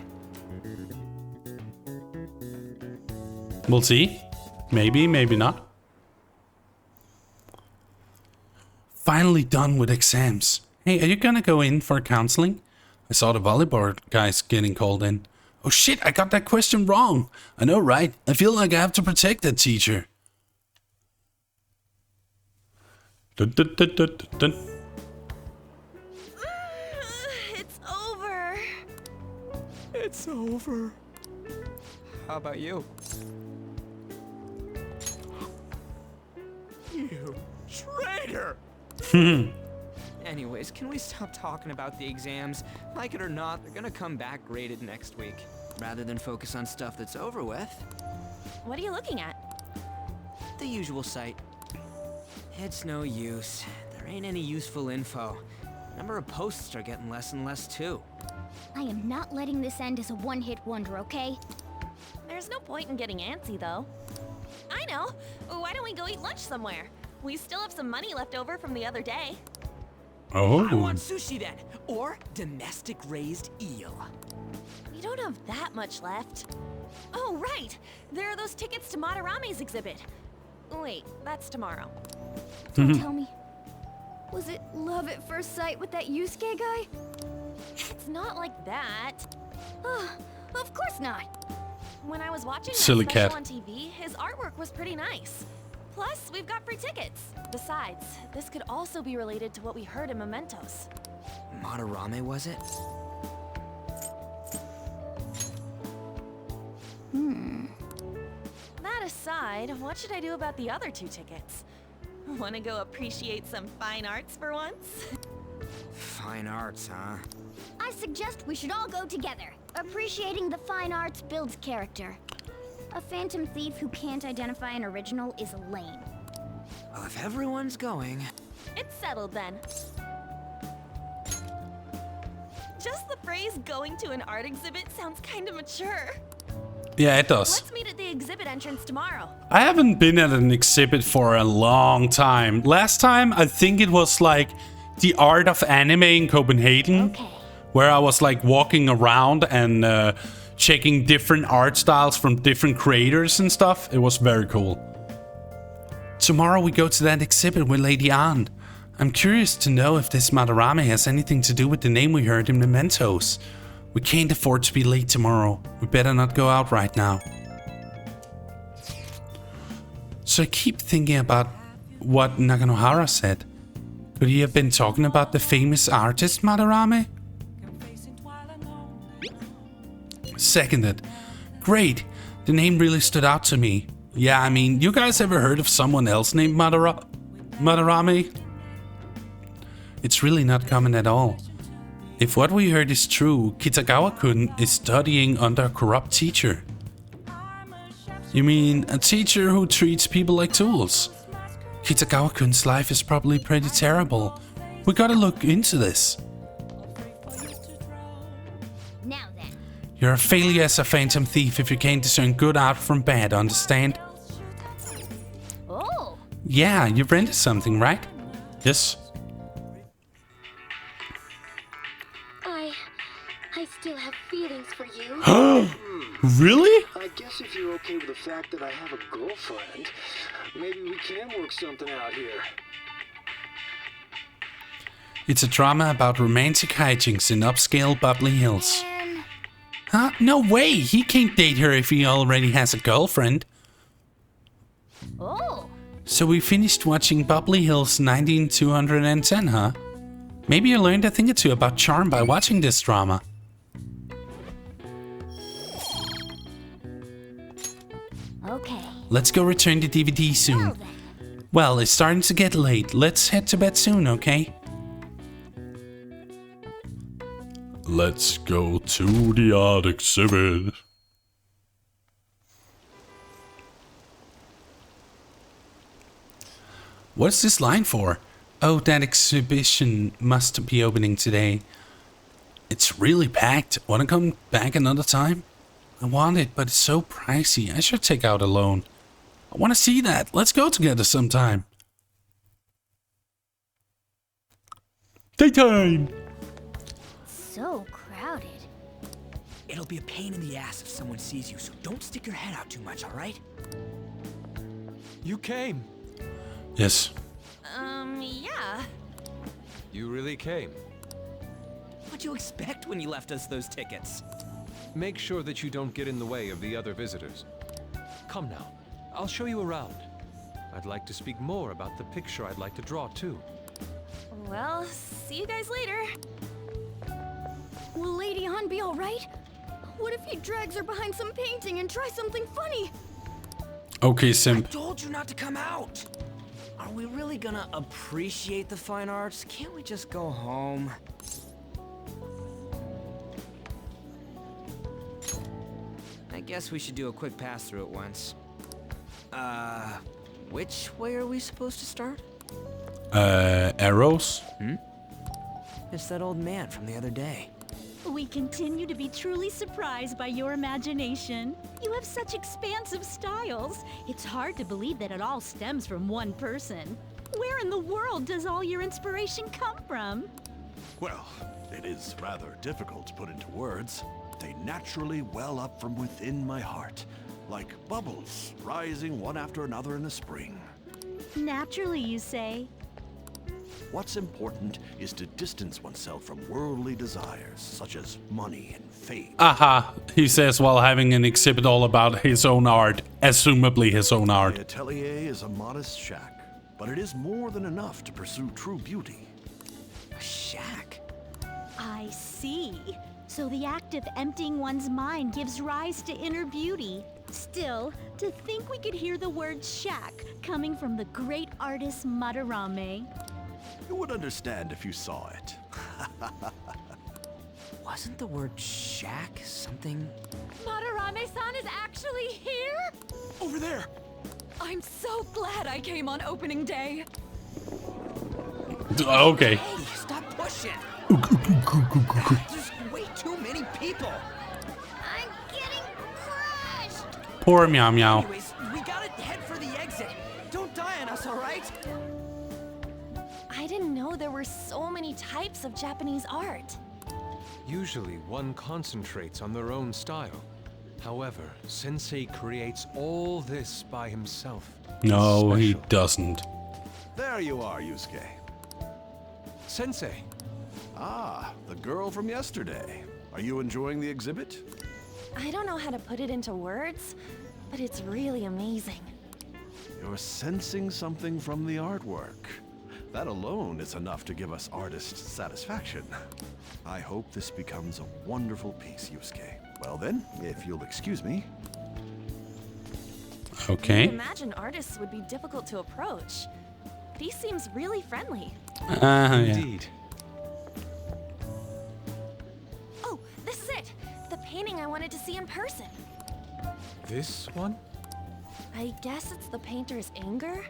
We'll see. Maybe, maybe not. Finally done with exams. Hey, are you gonna go in for counseling? I saw the volleyball guys getting called in. Oh shit, I got that question wrong. I know, right? I feel like I have to protect that teacher. Dun, dun, dun, dun, dun. It's over. It's over. How about you? You traitor! Anyways, can we stop talking about the exams? Like it or not, they're gonna come back graded next week. Rather than focus on stuff that's over with. What are you looking at? The usual site. It's no use. There ain't any useful info. Number of posts are getting less and less too. I am not letting this end as a one-hit wonder, okay? There's no point in getting antsy, though. I know. Why don't we go eat lunch somewhere? We still have some money left over from the other day. Oh. I want sushi then, or domestic raised eel. We don't have that much left. Oh, right. There are those tickets to Madarame's exhibit. Wait, that's tomorrow. Don't tell me. Was it love at first sight with that Yusuke guy? It's not like that. Of course not. When I was watching that Silly special cat. on TV, his artwork was pretty nice. Plus, we've got free tickets. Besides, this could also be related to what we heard in Mementos. Madarame, was it? That aside, what should I do about the other 2 tickets? Want to go appreciate some fine arts for once? Fine arts, huh? I suggest we should all go together. Appreciating the fine arts builds character. A phantom thief who can't identify an original is lame. Well, if everyone's going... It's settled then. Just the phrase going to an art exhibit sounds kind of mature. Yeah, it does. Let's meet at the exhibit entrance tomorrow. I haven't been at an exhibit for a long time. Last time, I think it was like the art of anime in Copenhagen, where I was like walking around and checking different art styles from different creators and stuff. It was very cool. Tomorrow we go to that exhibit with Lady Anne. I'm curious to know if this Madarame has anything to do with the name we heard in Mementos. We can't afford to be late tomorrow. We better not go out right now. So I keep thinking about what Nakanohara said. Could he have been talking about the famous artist Madarame? Seconded. Great. The name really stood out to me. Yeah, I mean, you guys ever heard of someone else named Madarame? It's really not common at all. If what we heard is true, Kitagawa-kun is studying under a corrupt teacher. You mean a teacher who treats people like tools? Kitagawa-kun's life is probably pretty terrible. We gotta look into this. Now then. You're a failure as a phantom thief if you can't discern good art from bad, understand? Oh. Yeah, you rented something, right? Yes. I still have feelings for you. Really? I guess if you're okay with the fact that I have a girlfriend, maybe we can work something out here. It's a drama about romantic hijinks in upscale Bubbly Hills. Huh? No way! He can't date her if he already has a girlfriend. Oh. So we finished watching Bubbly Hills 19210, huh? Maybe you learned a thing or two about charm by watching this drama. Okay. Let's go return the DVD soon. Well, it's starting to get late. Let's head to bed soon, okay? Let's go to the art exhibit. What's this line for? Oh, that exhibition must be opening today. It's really packed. Want to come back another time? I want it, but it's so pricey. I should take out a loan. I want to see that. Let's go together sometime. Daytime! So crowded. It'll be a pain in the ass if someone sees you, so don't stick your head out too much, alright? You came. Yes. Yeah. You really came. What'd you expect when you left us those tickets? Make sure that you don't get in the way of the other visitors. Come now, I'll show you around. I'd like to speak more about the picture I'd like to draw too. Well, see you guys later. Will Lady Han be alright? What if he drags her behind some painting and tries something funny? Okay, Simp. I told you not to come out! Are we really gonna appreciate the fine arts? Can't we just go home? I guess we should do a quick pass through it once. Which way are we supposed to start? Arrows? It's that old man from the other day. We continue to be truly surprised by your imagination. You have such expansive styles. It's hard to believe that it all stems from one person. Where in the world does all your inspiration come from? Well, it is rather difficult to put into words. They naturally well up from within my heart, like bubbles rising one after another in the spring. Naturally, you say? What's important is to distance oneself from worldly desires, such as money and fame. Aha, he says while having an exhibit all about his own art, assumably his own art. The atelier is a modest shack, but it is more than enough to pursue true beauty. A shack? I see. So the act of emptying one's mind gives rise to inner beauty. Still, to think we could hear the word shack coming from the great artist Madarame. You would understand if you saw it. Wasn't the word shack something? Madarame-san is actually here? Over there! I'm so glad I came on opening day. Okay. Hey, stop pushing! There's way too many people! I'm getting crushed! Poor Meow Meow. Anyways, we gotta head for the exit. Don't die on us, alright? I didn't know there were so many types of Japanese art. Usually one concentrates on their own style. However, Sensei creates all this by himself. No, he doesn't. There you are, Yusuke. Sensei. Ah, the girl from yesterday. Are you enjoying the exhibit? I don't know how to put it into words, but it's really amazing. You're sensing something from the artwork. That alone is enough to give us artists satisfaction. I hope this becomes a wonderful piece, Yusuke. Well then, if you'll excuse me. Okay. I imagine artists would be difficult to approach. But he seems really friendly. Indeed. Oh, this is it! The painting I wanted to see in person. This one? I guess it's the painter's anger?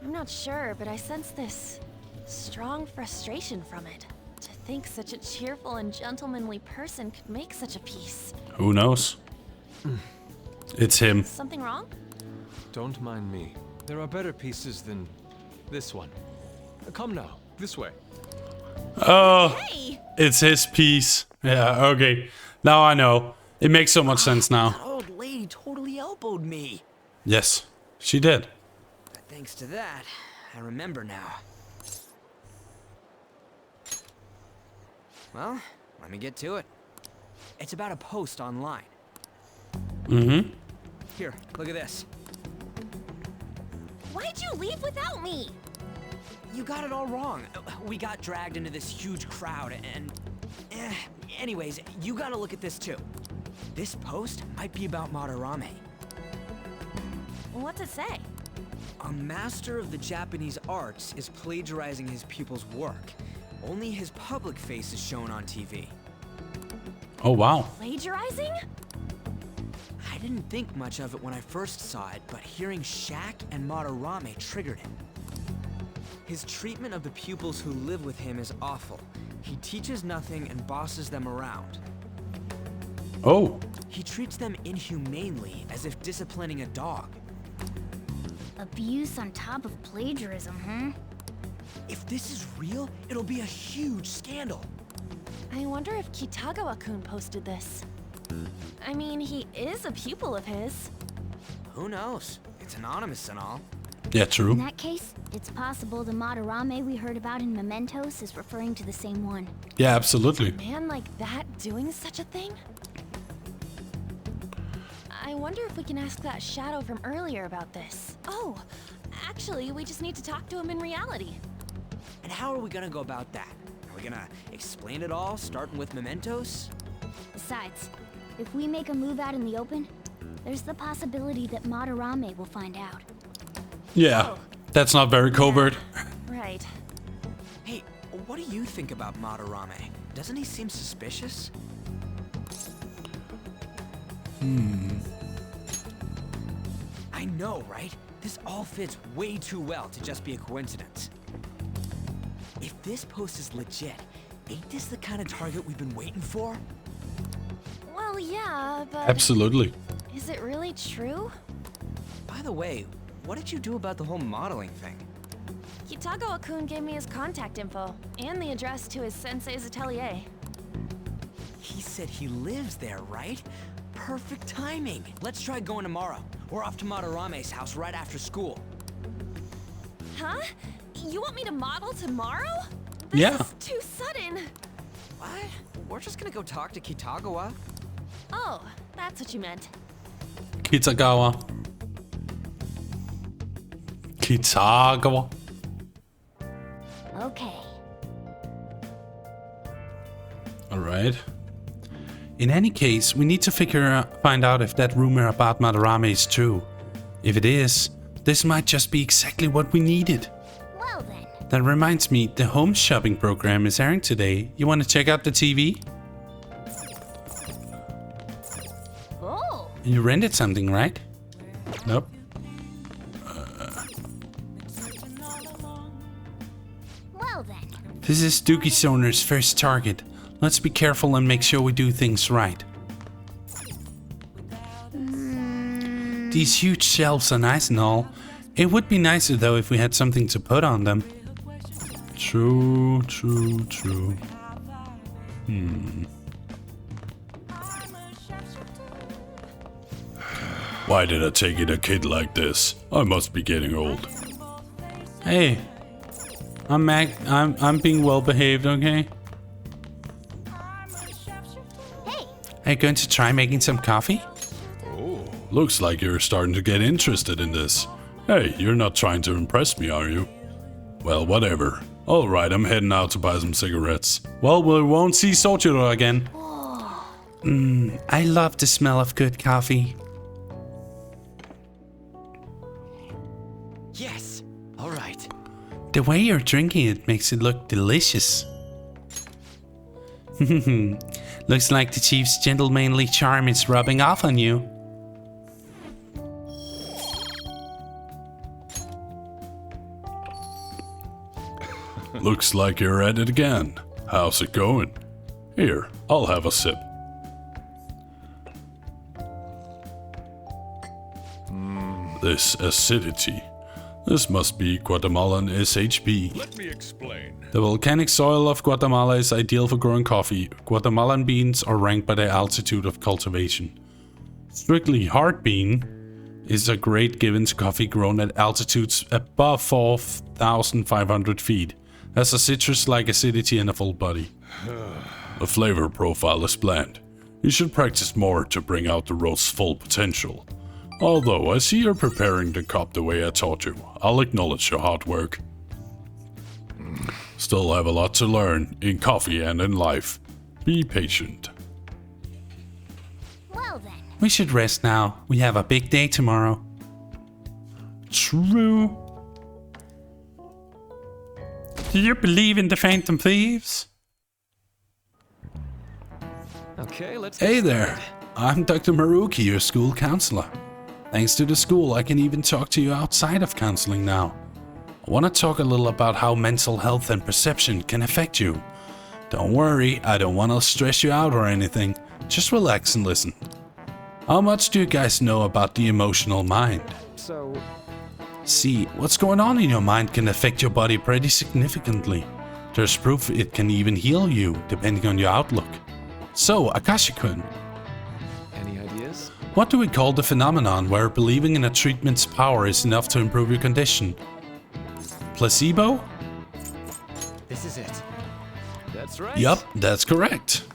I'm not sure, but I sense this strong frustration from it. To think such a cheerful and gentlemanly person could make such a piece. Who knows? It's him. Something wrong? Don't mind me. There are better pieces than this one. Come now, this way. Oh, Hey! it's his piece. Yeah, okay. Now I know. It makes so much sense now. That old lady totally elbowed me. Yes, she did. But thanks to that, I remember now. Well, let me get to it. It's about a post online. Mm-hmm. Here, look at this. Why'd you leave without me? You got it all wrong. We got dragged into this huge crowd and... anyways, you gotta look at this too. This post might be about Madarame. What's it say? A master of the Japanese arts is plagiarizing his pupil's work. Only his public face is shown on TV. Oh, wow. Plagiarizing? I didn't think much of it when I first saw it, but hearing Shack and Madarame triggered it. His treatment of the pupils who live with him is awful. He teaches nothing and bosses them around. Oh. He treats them inhumanely, as if disciplining a dog. Abuse on top of plagiarism, huh? If this is real, it'll be a huge scandal. I wonder if Kitagawa-kun posted this. I mean, he is a pupil of his. Who knows? It's anonymous and all. Yeah, true. In that case, it's possible the Madarame we heard about in Mementos is referring to the same one. Yeah, absolutely. A man like that doing such a thing? I wonder if we can ask that shadow from earlier about this. Oh, actually, we just need to talk to him in reality. And how are we gonna go about that? Are we gonna explain it all, starting with Mementos? Besides, if we make a move out in the open, there's the possibility that Madarame will find out. Yeah, that's not very covert. Right. Hey, what do you think about Madarame? Doesn't he seem suspicious? I know, right? This all fits way too well to just be a coincidence. If this post is legit, ain't this the kind of target we've been waiting for? Yeah, but... Absolutely. Is it really true? By the way, what did you do about the whole modeling thing? Kitagawa-kun gave me his contact info, and the address to his sensei's atelier. He said he lives there, right? Perfect timing. Let's try going tomorrow. We're off to Madarame's house right after school. Huh? You want me to model tomorrow? Yeah. This is too sudden. What? We're just gonna go talk to Kitagawa. Oh, that's what you meant. Kitagawa. Kitagawa. Okay. Alright. In any case, we need to find out if that rumor about Madarame is true. If it is, this might just be exactly what we needed. Well then. That reminds me, the home shopping program is airing today. You want to check out the TV? Oh. You rented something, right? Nope. Well then. This is Duggie's owner's first target. Let's be careful and make sure we do things right. These huge shelves are nice and all. It would be nicer though if we had something to put on them. True. Why did I take in a kid like this? I must be getting old. Hey, I'm being well behaved, okay? Are you going to try making some coffee? Oh, looks like you're starting to get interested in this. Hey, you're not trying to impress me, are you? Well, whatever. Alright, I'm heading out to buy some cigarettes. Well, we won't see Soichiro again. I love the smell of good coffee. Yes. All right. The way you're drinking it makes it look delicious. Looks like the chief's gentlemanly charm is rubbing off on you. Looks like you're at it again. How's it going? Here, I'll have a sip. This acidity. This must be Guatemalan SHB. Let me explain. The volcanic soil of Guatemala is ideal for growing coffee. Guatemalan beans are ranked by their altitude of cultivation. Strictly hard bean is a great given to coffee grown at altitudes above 4,500 feet. Has a citrus-like acidity and a full body. The flavor profile is bland. You should practice more to bring out the roast's full potential. Although I see you're preparing the cup the way I taught you, I'll acknowledge your hard work. Still have a lot to learn in coffee and in life. Be patient. Well then. We should rest now. We have a big day tomorrow. True. Do you believe in the Phantom Thieves? Okay, let's Hey there. I'm Dr. Maruki, your school counselor. Thanks to the school, I can even talk to you outside of counseling now. I want to talk a little about how mental health and perception can affect you. Don't worry, I don't want to stress you out or anything. Just relax and listen. How much do you guys know about the emotional mind? See, what's going on in your mind can affect your body pretty significantly. There's proof it can even heal you, depending on your outlook. So, Akashi-kun, Any ideas? what do we call the phenomenon where believing in a treatment's power is enough to improve your condition? Placebo? This is it. That's right. Yup, that's correct.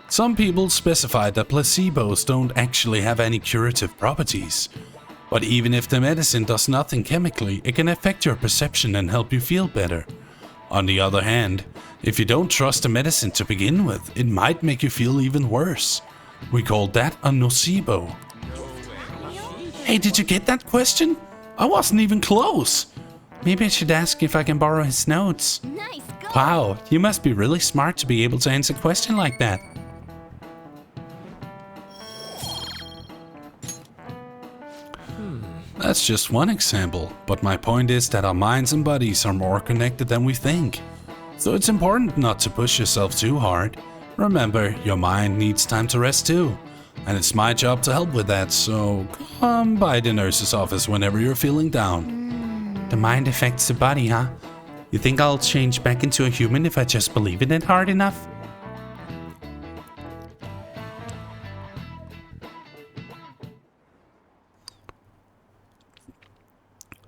Some people specify that placebos don't actually have any curative properties. But even if the medicine does nothing chemically, it can affect your perception and help you feel better. On the other hand, if you don't trust the medicine to begin with, it might make you feel even worse. We call that a nocebo. Hey, did you get that question? I wasn't even close. Maybe I should ask if I can borrow his notes. Nice go. Wow, you must be really smart to be able to answer a question like that. That's just one example, but my point is that our minds and bodies are more connected than we think. So it's important not to push yourself too hard. Remember, your mind needs time to rest too. And it's my job to help with that, so come by the nurse's office whenever you're feeling down. The mind affects the body, huh? You think I'll change back into a human if I just believe in it hard enough?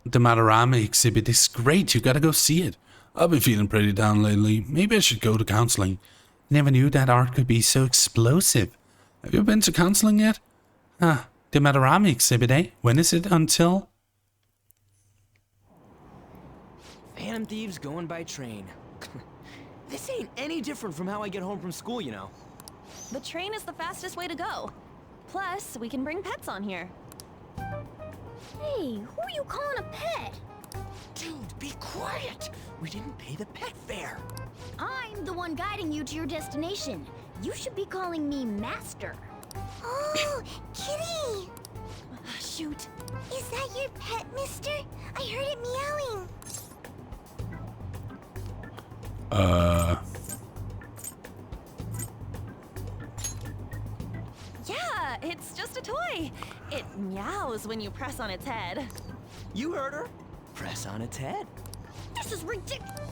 The Madarame exhibit is great, you gotta go see it. I've been feeling pretty down lately. Maybe I should go to counseling. Never knew that art could be so explosive. Have you been to counseling yet? Ah, the Madarame exhibit, eh? When is it until? Phantom thieves going by train. This ain't any different from how I get home from school, you know. The train is the fastest way to go. Plus, we can bring pets on here. Hey, who are you calling a pet? Dude, be quiet! We didn't pay the pet fare. I'm the one guiding you to your destination. You should be calling me Master. Oh, Kitty! Shoot. Is that your pet, mister? I heard it meowing. Yeah, it's just a toy. It meows when you press on its head. You heard her. Press on its head. This is ridiculous.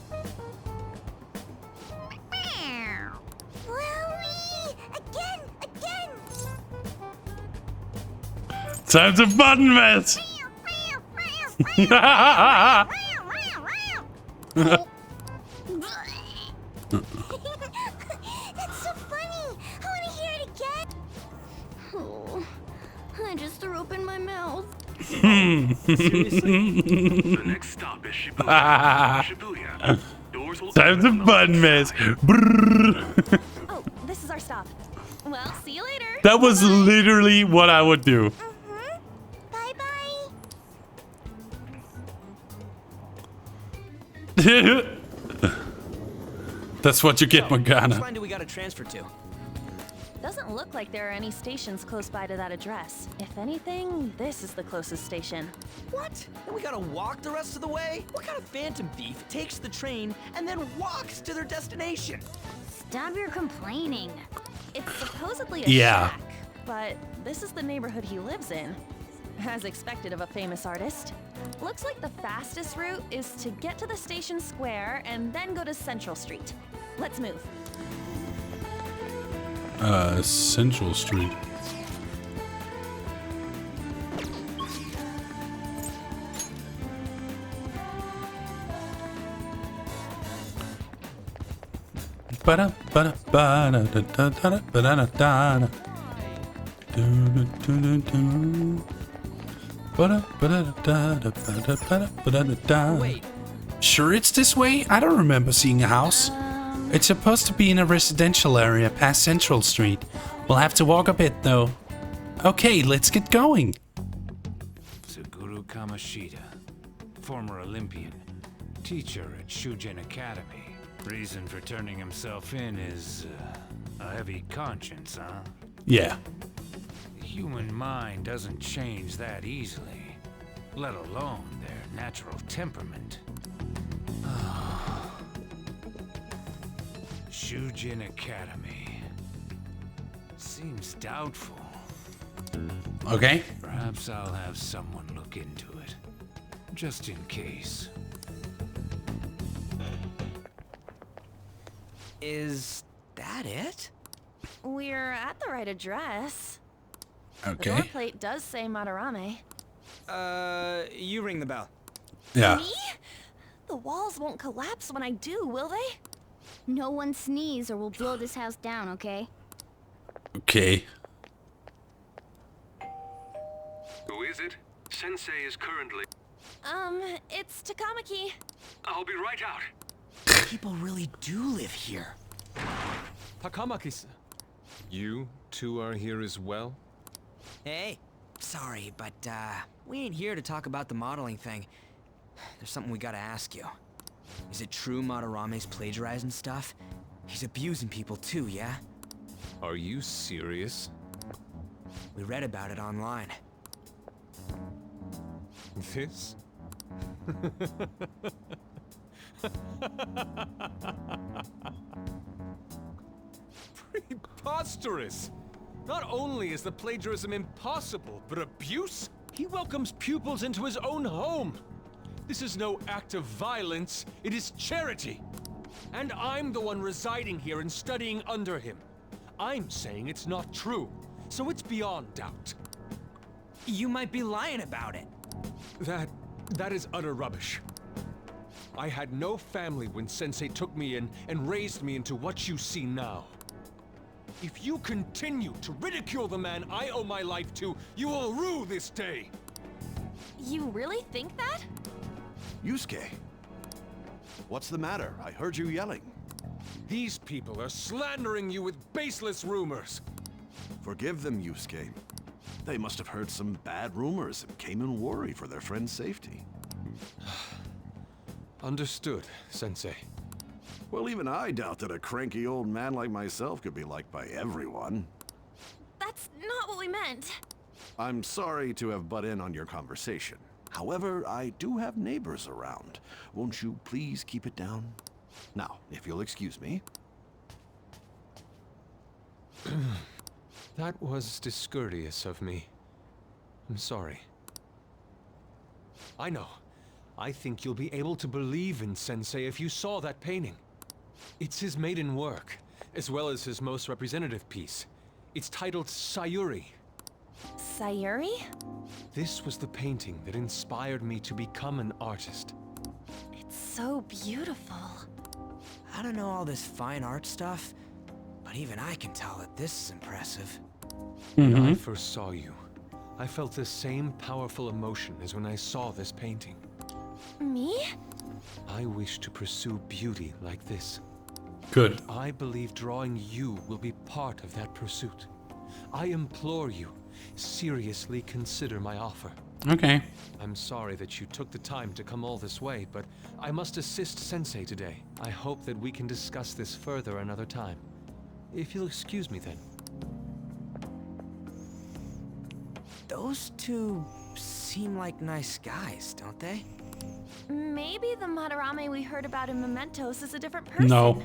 Wowie! Again! Time to button mess! That's so funny! I want to hear it again! Oh, I just threw open my mouth. Seriously? The next stop is Shibuya. Shibuya. Doors will Time to button mess! Brrr. Oh, this is our stop. Well, see you later. That was literally what I would do. Bye-bye. That's what you get, Which Morgana. line do we gotta transfer to? Doesn't look like there are any stations close by to that address. If anything, this is the closest station. What? And we gotta walk the rest of the way? What kind of phantom thief takes the train and then walks to their destination? Stop your complaining. It's supposedly a Yeah. shack, but this is the neighborhood he lives in. As expected of a famous artist. Looks like the fastest route is to get to the station square and then go to Central Street. Let's move. Central Street. Wait. Sure it's this way? I don't remember seeing a house. It's supposed to be in a residential area past Central Street. We'll have to walk a bit though. Okay, let's get going. Suguru Kamoshida, former Olympian, teacher at Shujin Academy. Reason for turning himself in is a heavy conscience, huh? Yeah. The human mind doesn't change that easily, let alone their natural temperament. Shujin Academy. Seems doubtful. Okay. Perhaps I'll have someone look into it, just in case. Is that it? We're at the right address. The Okay. door plate does say Madarame. You ring the bell. Yeah. Me? The walls won't collapse when I do, will they? No one sneeze or we'll blow this house down, okay? Okay. Who is it? Sensei is currently... It's Takamaki. I'll be right out. People really do live here. Takamaki-san, you two are here as well? Hey, sorry, but we ain't here to talk about the modeling thing. There's something we gotta ask you. Is it true Madarame's plagiarizing stuff? He's abusing people too, yeah? Are you serious? We read about it online. This? Preposterous! Not only is the plagiarism impossible, but abuse? He welcomes pupils into his own home. This is no act of violence, it is charity. And I'm the one residing here and studying under him. I'm saying it's not true, so it's beyond doubt. You might be lying about it. That is utter rubbish. I had no family when Sensei took me in and raised me into what you see now. If you continue to ridicule the man I owe my life to, you will rue this day. You really think that? Yusuke, what's the matter? I heard you yelling. These people are slandering you with baseless rumors. Forgive them, Yusuke. They must have heard some bad rumors and came in worried for their friend's safety. Understood, Sensei. Well, even I doubt that a cranky old man like myself could be liked by everyone. That's not what we meant. I'm sorry to have butt in on your conversation. However, I do have neighbors around. Won't you please keep it down? Now, if you'll excuse me. That was discourteous of me. I'm sorry. I know. I think you'll be able to believe in Sensei if you saw that painting. It's his maiden work, as well as his most representative piece. It's titled Sayuri. Sayuri? This was the painting that inspired me to become an artist. It's so beautiful. I don't know all this fine art stuff, but even I can tell that this is impressive. When I first saw you, I felt the same powerful emotion as when I saw this painting. Me? I wish to pursue beauty like this. Good. I believe drawing you will be part of that pursuit. I implore you, seriously consider my offer. Okay. I'm sorry that you took the time to come all this way, but I must assist Sensei today. I hope that we can discuss this further another time. If you'll excuse me then. Those two seem like nice guys, don't they? Maybe the Madarame we heard about in Mementos is a different person. No.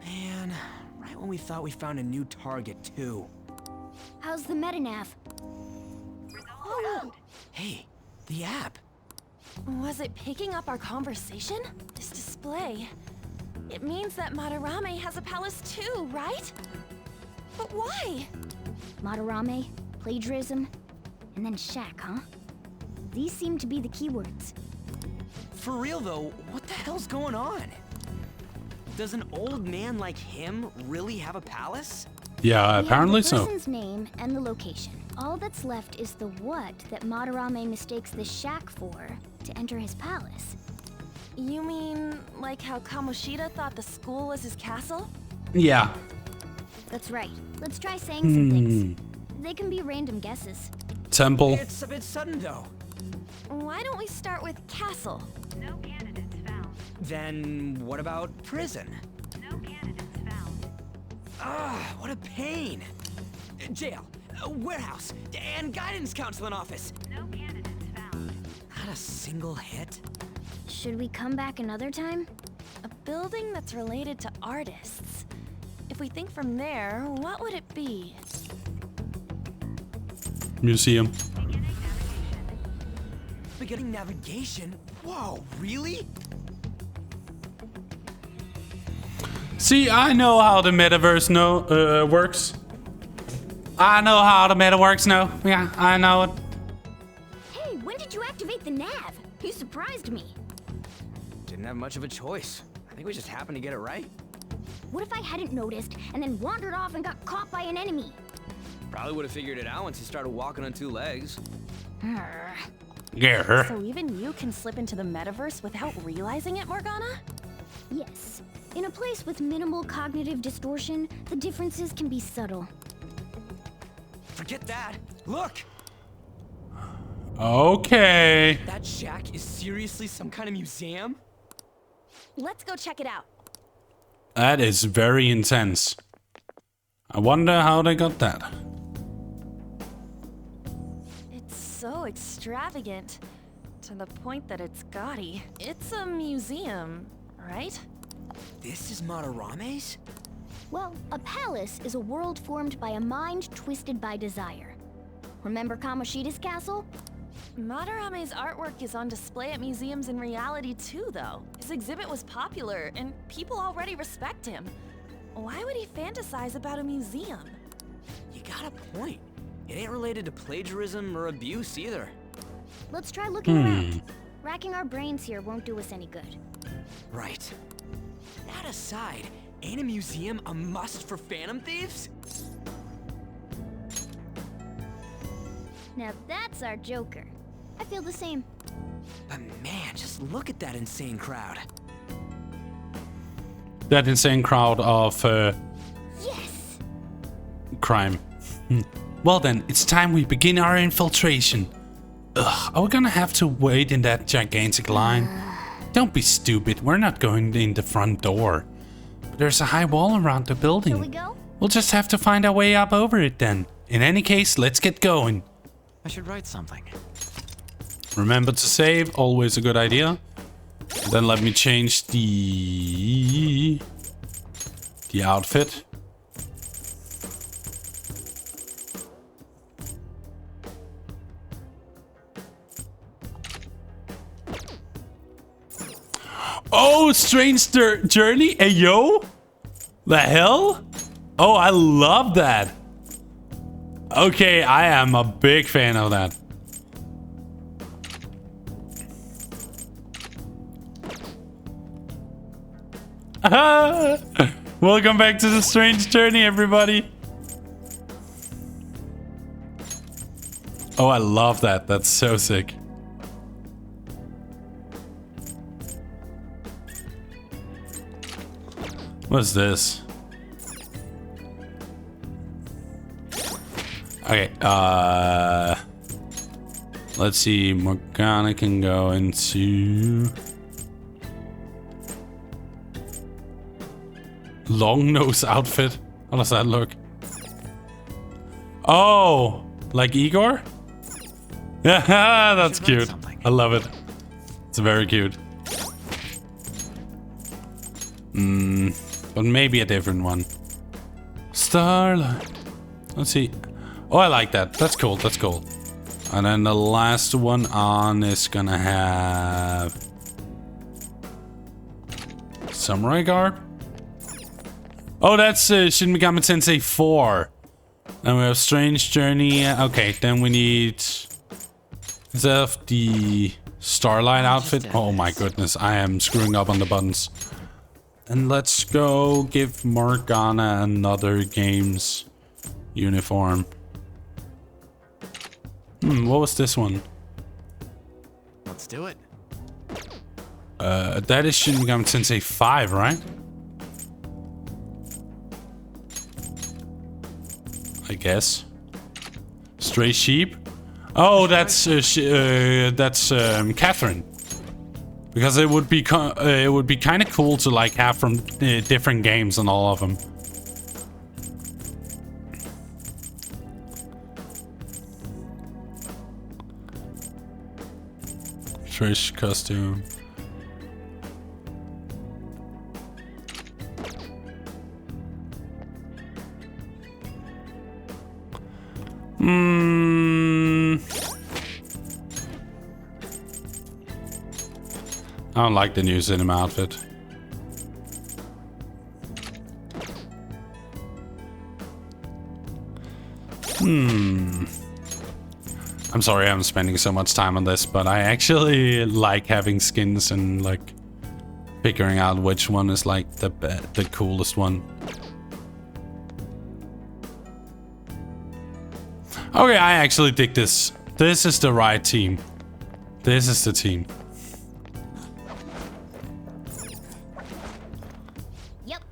Man, right when we thought we found a new target, too. How's the metanav? Oh. Hey, the app. Was it picking up our conversation? This display. It means that Madarame has a palace too, right? But why? Madarame, plagiarism, and then Shack, huh? These seem to be the keywords. For real though, what the hell's going on? Does an old man like him really have a palace? Yeah, apparently so. We have the person's name and the location. All that's left is the what that Madarame mistakes the shack for to enter his palace. You mean like how Kamoshida thought the school was his castle? Yeah. That's right. Let's try saying some things. They can be random guesses. Temple. It's a bit sudden though. Why don't we start with castle? No candidates found. Then what about prison? No candidates found. Ah, what a pain. Jail, warehouse, and guidance counseling office. No candidates found. Not a single hit? Should we come back another time? A building that's related to artists. If we think from there, what would it be? Museum. Beginning navigation? Whoa, really? See, I know how the metaverse works. I know how the meta works now. Yeah, I know it. Hey, when did you activate the nav? You surprised me. Didn't have much of a choice. I think we just happened to get it right. What if I hadn't noticed and then wandered off and got caught by an enemy? Probably would have figured it out once he started walking on two legs. Yeah. So even you can slip into the metaverse without realizing it, Morgana? Yes. In a place with minimal cognitive distortion, the differences can be subtle. Forget that. Look! Okay. That shack is seriously some kind of museum? Let's go check it out. That is very intense. I wonder how they got that. It's so extravagant, to the point that it's gaudy. It's a museum, right? This is Madarame's? Well, a palace is a world formed by a mind twisted by desire. Remember Kamoshida's castle? Madarame's artwork is on display at museums in reality too, though. His exhibit was popular, and people already respect him. Why would he fantasize about a museum? You got a point. It ain't related to plagiarism or abuse either. Let's try looking around. Racking our brains here won't do us any good. Right. That aside, ain't a museum a must for Phantom Thieves? Now that's our Joker. I feel the same. But man, just look at that insane crowd. That insane crowd of Yes. crime. Well then, it's time we begin our infiltration. Ugh, are we gonna have to wait in that gigantic line? Don't be stupid, we're not going in the front door. But there's a high wall around the building. Here we go? We'll just have to find our way up over it then. In any case, let's get going. I should write something. Remember to save, always a good idea. Then let me change the outfit. Oh, strange journey. Hey, yo. The hell? Oh, I love that. Okay, I am a big fan of that. Welcome back to the strange journey, everybody. Oh, I love that. That's so sick. What's this? Okay, let's see. Morgana can go into long nose outfit. How does that look? Oh, like Igor? Yeah, that's cute. I love it. It's very cute. But maybe a different one. Starlight. Let's see. Oh, I like that. That's cool. That's cool. And then the last one on is gonna have samurai garb. Oh, that's Shin Megami Tensei 4. Then we have Strange Journey. Okay, then we need instead of the Starlight outfit. Oh my goodness, I am screwing up on the buttons. And let's go give Morgana another games uniform. What was this one? Let's do it. That is Shin Megami Tensei 5, right? I guess. Stray Sheep. Oh, that's Catherine. Because it would be kind of cool to like have from different games and all of them. Trish costume. I don't like the new cinema outfit. I'm sorry I'm spending so much time on this, but I actually like having skins and like figuring out which one is like the coolest one. Okay, I actually dig this. This is the right team. This is the team. Yep.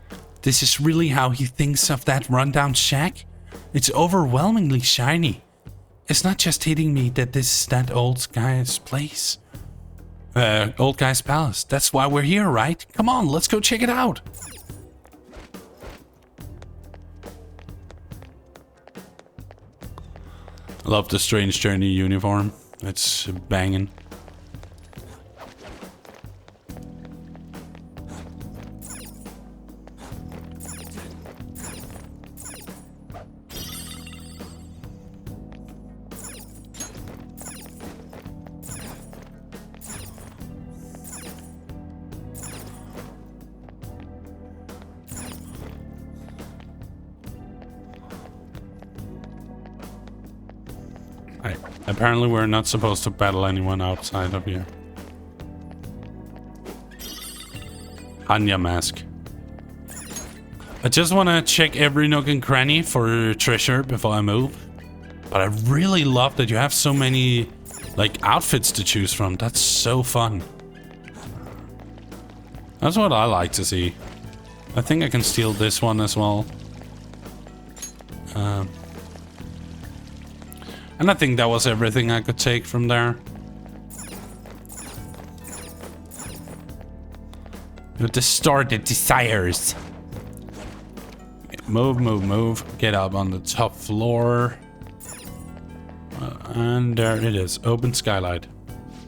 This is really how he thinks of that rundown shack? It's overwhelmingly shiny. It's not just hitting me that this is that old guy's place. Old guy's palace. That's why we're here, right? Come on, let's go check it out. I love the Strange Journey uniform. It's banging. Apparently we're not supposed to battle anyone outside of here. Hanya mask. I just want to check every nook and cranny for treasure before I move. But I really love that you have so many like outfits to choose from. That's so fun. That's what I like to see. I think I can steal this one as well. And I think that was everything I could take from there. You distorted desires. Move, move, move. Get up on the top floor. And there it is. Open skylight.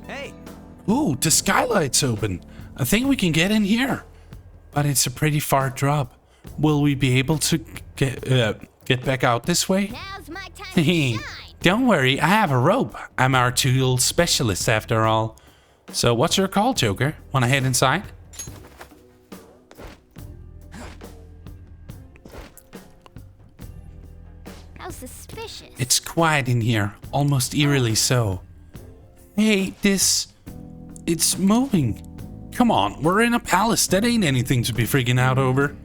Hey! Ooh, the skylight's open. I think we can get in here. But it's a pretty far drop. Will we be able to get back out this way? Now's my time to shine. Don't worry, I have a rope. I'm our tool specialist after all. So what's your call, Joker? Wanna head inside? How suspicious. It's quiet in here, almost eerily so. Hey, it's moving. Come on, we're in a palace. That ain't anything to be freaking out over.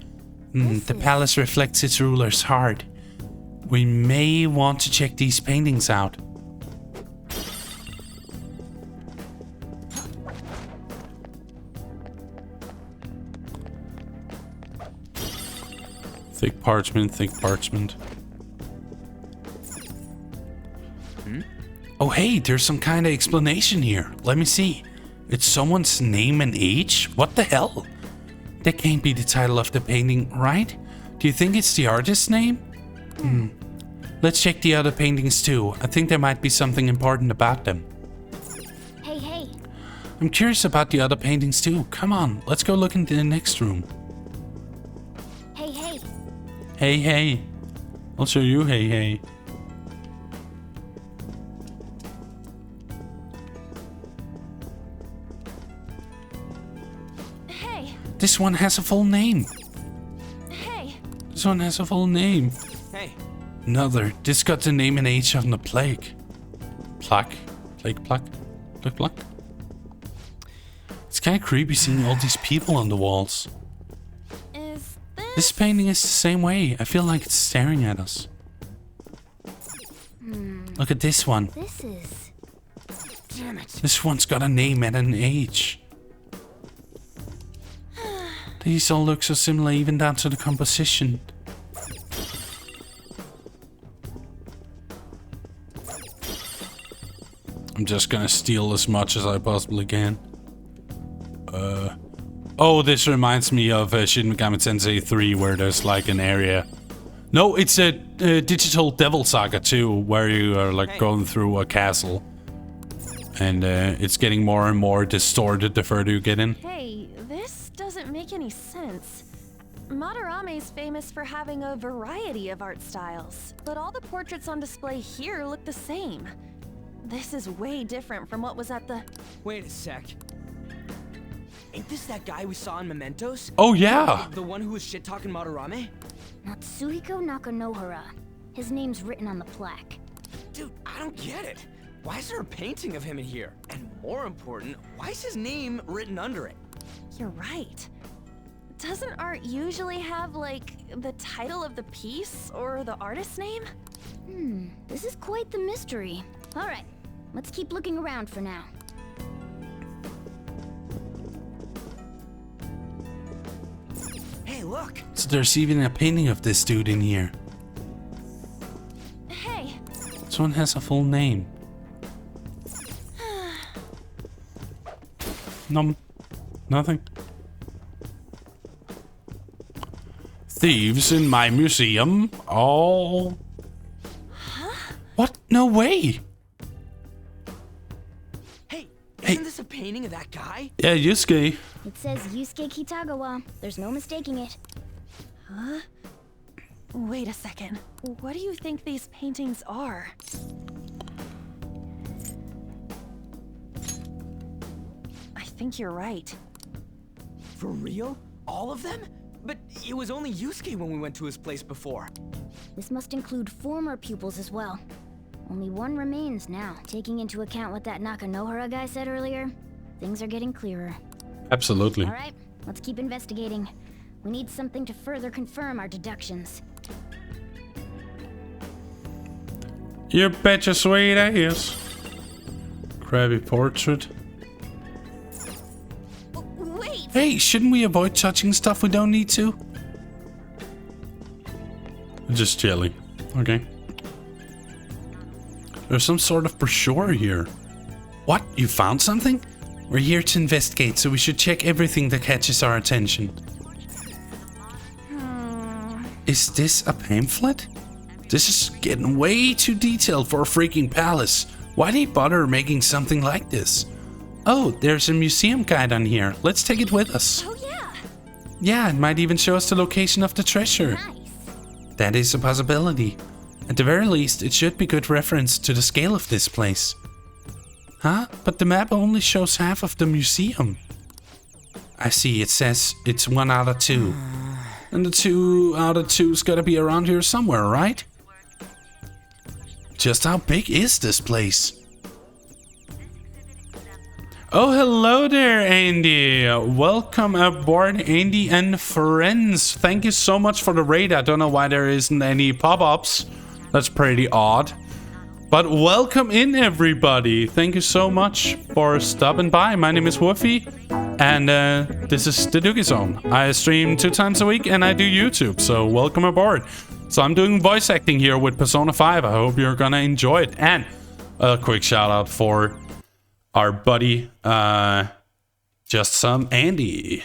The palace reflects its ruler's heart. We may want to check these paintings out. Thick parchment, thick parchment. Oh hey, there's some kind of explanation here. Let me see. It's someone's name and age? What the hell? That can't be the title of the painting, right? Do you think it's the artist's name? Let's check the other paintings too. I think there might be something important about them. Hey, hey. I'm curious about the other paintings too. Come on, let's go look into the next room. Hey, hey. Hey, hey. I'll show you hey, hey. Hey. This one has a full name. Hey. This one has a full name. Hey. Another. This got the name and age on the plaque. Plaque? Plaque, plaque? Plaque, plaque? It's kind of creepy seeing all these people on the walls. Is This painting is the same way. I feel like it's staring at us. Look at this one. This is... Damn it. This one's got a name and an age. These all look so similar even down to the composition. I'm just gonna steal as much as I possibly can. Oh, this reminds me of Shin Megami Tensei 3, where there's like an area. No, it's a Digital Devil Saga 2, where you are like going through a castle. And it's getting more and more distorted the further you get in. Hey, this doesn't make any sense. Madarame's famous for having a variety of art styles, but all the portraits on display here look the same. This is way different from what was at the... Wait a sec. Ain't this that guy we saw in Mementos? Oh, yeah! The one who was shit-talking Madarame? Natsuhiko Nakanohara. His name's written on the plaque. Dude, I don't get it. Why is there a painting of him in here? And more important, why is his name written under it? You're right. Doesn't art usually have, like, the title of the piece or the artist's name? This is quite the mystery. All right, let's keep looking around for now. Hey, look! So there's even a painting of this dude in here. Hey! This one has a full name. Nothing. Thieves in my museum. Oh. Huh? What? No way. Hey, isn't this a painting of that guy? Yeah, Yusuke. It says Yusuke Kitagawa. There's no mistaking it. Huh? Wait a second. What do you think these paintings are? I think you're right. For real? All of them? But it was only Yusuke when we went to his place before. This must include former pupils as well. Only one remains now. Taking into account what that Nakanohara guy said earlier, things are getting clearer. Absolutely. All right, let's keep investigating. We need something to further confirm our deductions. You betcha sweet ass. Crabby portrait. Wait! Hey, shouldn't we avoid touching stuff we don't need to? Just chilling. Okay. There's some sort of brochure here. What? You found something? We're here to investigate, so we should check everything that catches our attention. Is this a pamphlet? This is getting way too detailed for a freaking palace. Why do you bother making something like this? Oh, there's a museum guide on here. Let's take it with us. Oh yeah! Yeah, it might even show us the location of the treasure. Nice. That is a possibility. At the very least, it should be good reference to the scale of this place. Huh? But the map only shows half of the museum. I see, it says it's 1 out of 2. And the 2 out of 2's gotta be around here somewhere, right? Just how big is this place? Oh, hello there, Andy. Welcome aboard, Andy and friends. Thank you so much for the raid. I don't know why there isn't any pop-ups. That's pretty odd. But welcome in, everybody. Thank you so much for stopping by. My name is Woofy, and this is the Duggie Zone. I stream 2 times a week, and I do YouTube, so welcome aboard. So I'm doing voice acting here with Persona 5. I hope you're gonna enjoy it. And a quick shout out for our buddy, Just Some Andy.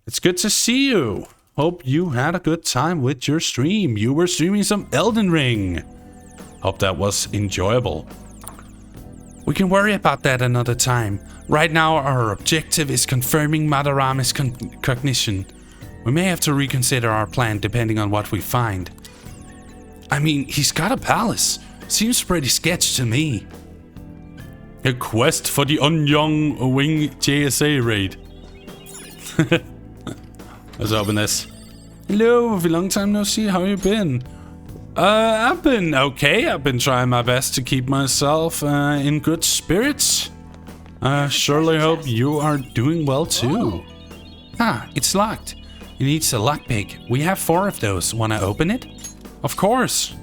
It's good to see you. Hope you had a good time with your stream. You were streaming some Elden Ring. Hope that was enjoyable. We can worry about that another time. Right now, our objective is confirming Madarame's cognition. We may have to reconsider our plan depending on what we find. I mean, he's got a palace. Seems pretty sketch to me. A quest for the Unyoung Wing JSA raid. Let's open this. Hello, long time no see. How you been? I've been okay. I've been trying my best to keep myself in good spirits. Surely hope you are doing well too. Ah, it's locked. It needs a lockpick. We have 4 of those. Wanna open it? Of course.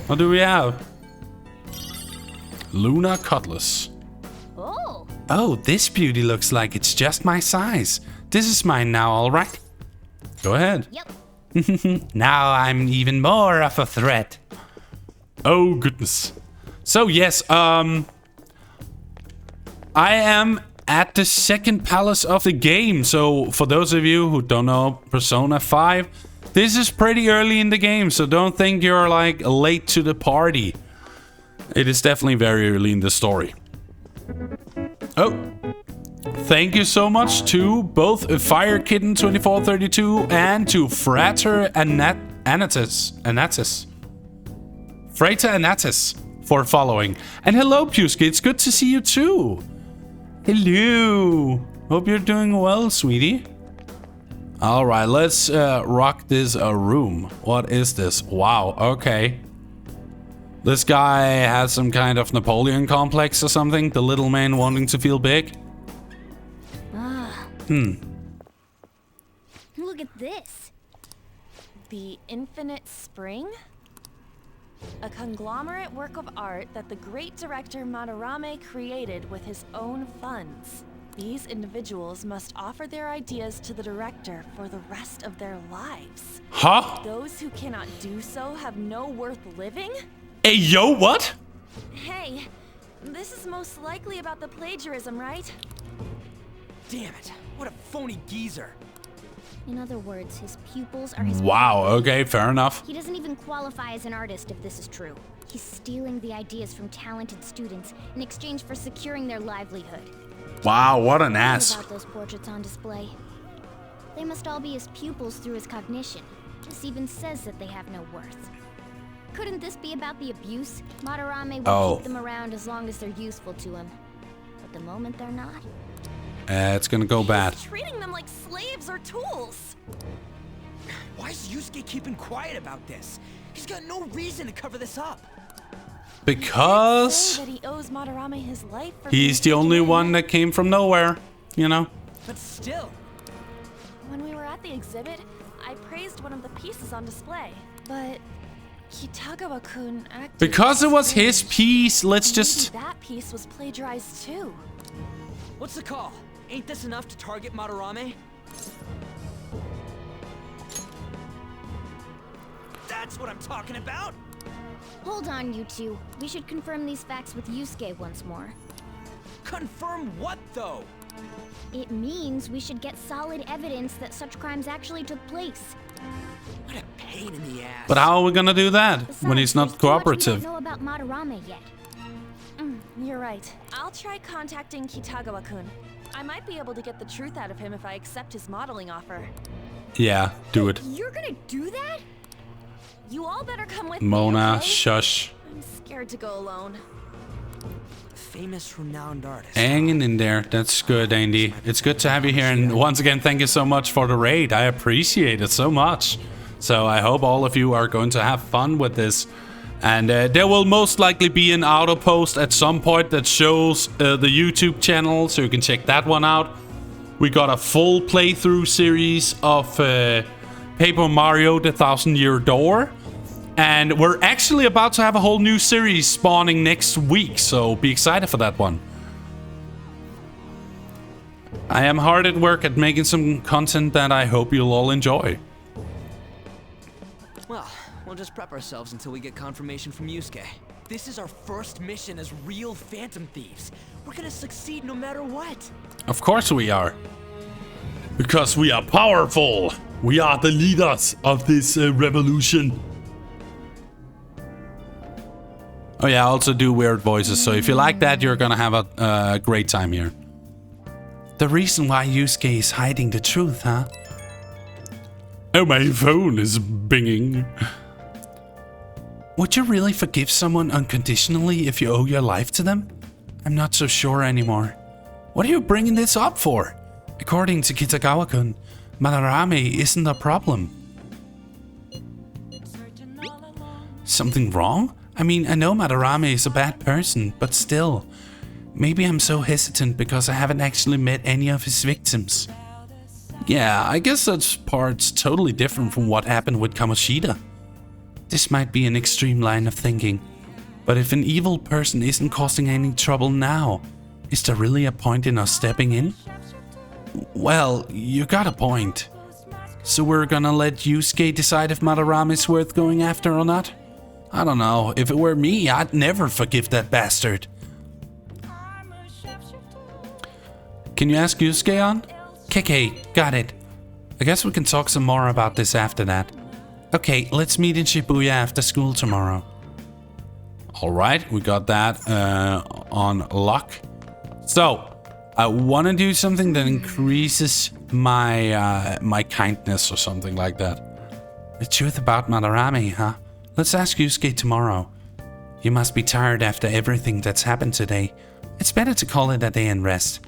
What do we have? Luna Cutlass. Oh. Oh, this beauty looks like it's just my size. This is mine now, alright? Go ahead. Yep. Now I'm even more of a threat. Oh, goodness. So, yes, I am at the second palace of the game. So, for those of you who don't know Persona 5, this is pretty early in the game. So, don't think you're, like, late to the party. It is definitely very early in the story. Oh. Thank you so much to both Fire Kitten 2432 and to Frater Anatis. Frater Anatis for following. And hello, Puski. It's good to see you too. Hello. Hope you're doing well, sweetie. All right, let's rock this room. What is this? Wow. Okay. This guy has some kind of Napoleon complex or something. The little man wanting to feel big. Look at this. The Infinite Spring? A conglomerate work of art that the great director Madarame created with his own funds. These individuals must offer their ideas to the director for the rest of their lives. Huh? Those who cannot do so have no worth living? Hey, yo, what? Hey, this is most likely about the plagiarism, right? Damn it, what a phony geezer. In other words, his pupils are his... Wow, okay, fair enough. He doesn't even qualify as an artist if this is true. He's stealing the ideas from talented students in exchange for securing their livelihood. Wow, what an ass. About those portraits on display. They must all be his pupils through his cognition. This even says that they have no worth. Couldn't this be about the abuse? Madarame will keep them around as long as they're useful to him. But the moment they're not... It's gonna go bad. He's treating them like slaves or tools. Why is Yusuke keeping quiet about this? He's got no reason to cover this up. Because that he owes Madarame his life for he's the only one that came from nowhere, you know? But still. When we were at the exhibit, I praised one of the pieces on display, but Kitagawa-kun acted Because it was his strange. piece, let's Maybe just... that piece was plagiarized too. What's the call? Ain't this enough to target Madarame? That's what I'm talking about! Hold on, you two. We should confirm these facts with Yusuke once more. Confirm what, though? It means we should get solid evidence that such crimes actually took place. What a pain in the ass. But how are we gonna do that when he's not There's too much cooperative? we don't know about Madarame yet. You're right. I'll try contacting Kitagawa-kun. I might be able to get the truth out of him if I accept his modeling offer. Yeah, do it. You're gonna do that? You all better come with Mona, me, okay? shush. I'm scared to go alone. Famous, renowned artist. Hanging in there. That's good, Andy. It's good to have you here. And once again, thank you so much for the raid. I appreciate it so much. So I hope all of you are going to have fun with this. And there will most likely be an auto post at some point that shows the YouTube channel. So you can check that one out. We got a full playthrough series of Paper Mario: The Thousand-Year Door. And we're actually about to have a whole new series spawning next week, so be excited for that one. I am hard at work at making some content that I hope you'll all enjoy. Well, we'll just prep ourselves until we get confirmation from Yusuke. This is our first mission as real Phantom Thieves. We're gonna succeed no matter what. Of course we are. Because we are powerful. We are the leaders of this revolution. Oh yeah, I also do weird voices, so if you like that, you're gonna have a great time here. The reason why Yusuke is hiding the truth, huh? Oh, my phone is binging. Would you really forgive someone unconditionally if you owe your life to them? I'm not so sure anymore. What are you bringing this up for? According to Kitagawa-kun, Madarame isn't a problem. Something wrong? I mean, I know Madarame is a bad person, but still. Maybe I'm so hesitant because I haven't actually met any of his victims. Yeah, I guess that part's totally different from what happened with Kamoshida. This might be an extreme line of thinking, but if an evil person isn't causing any trouble now, is there really a point in us stepping in? Well, you got a point. So we're gonna let Yusuke decide if Madarame is worth going after or not? I don't know. If it were me, I'd never forgive that bastard. Can you ask Yusuke on? KK, got it. I guess we can talk some more about this after that. Okay, let's meet in Shibuya after school tomorrow. Alright, we got that on lock. So, I want to do something that increases my my kindness or something like that. The truth about Madarame, huh? Let's ask Yusuke tomorrow. You must be tired after everything that's happened today. It's better to call it a day and rest.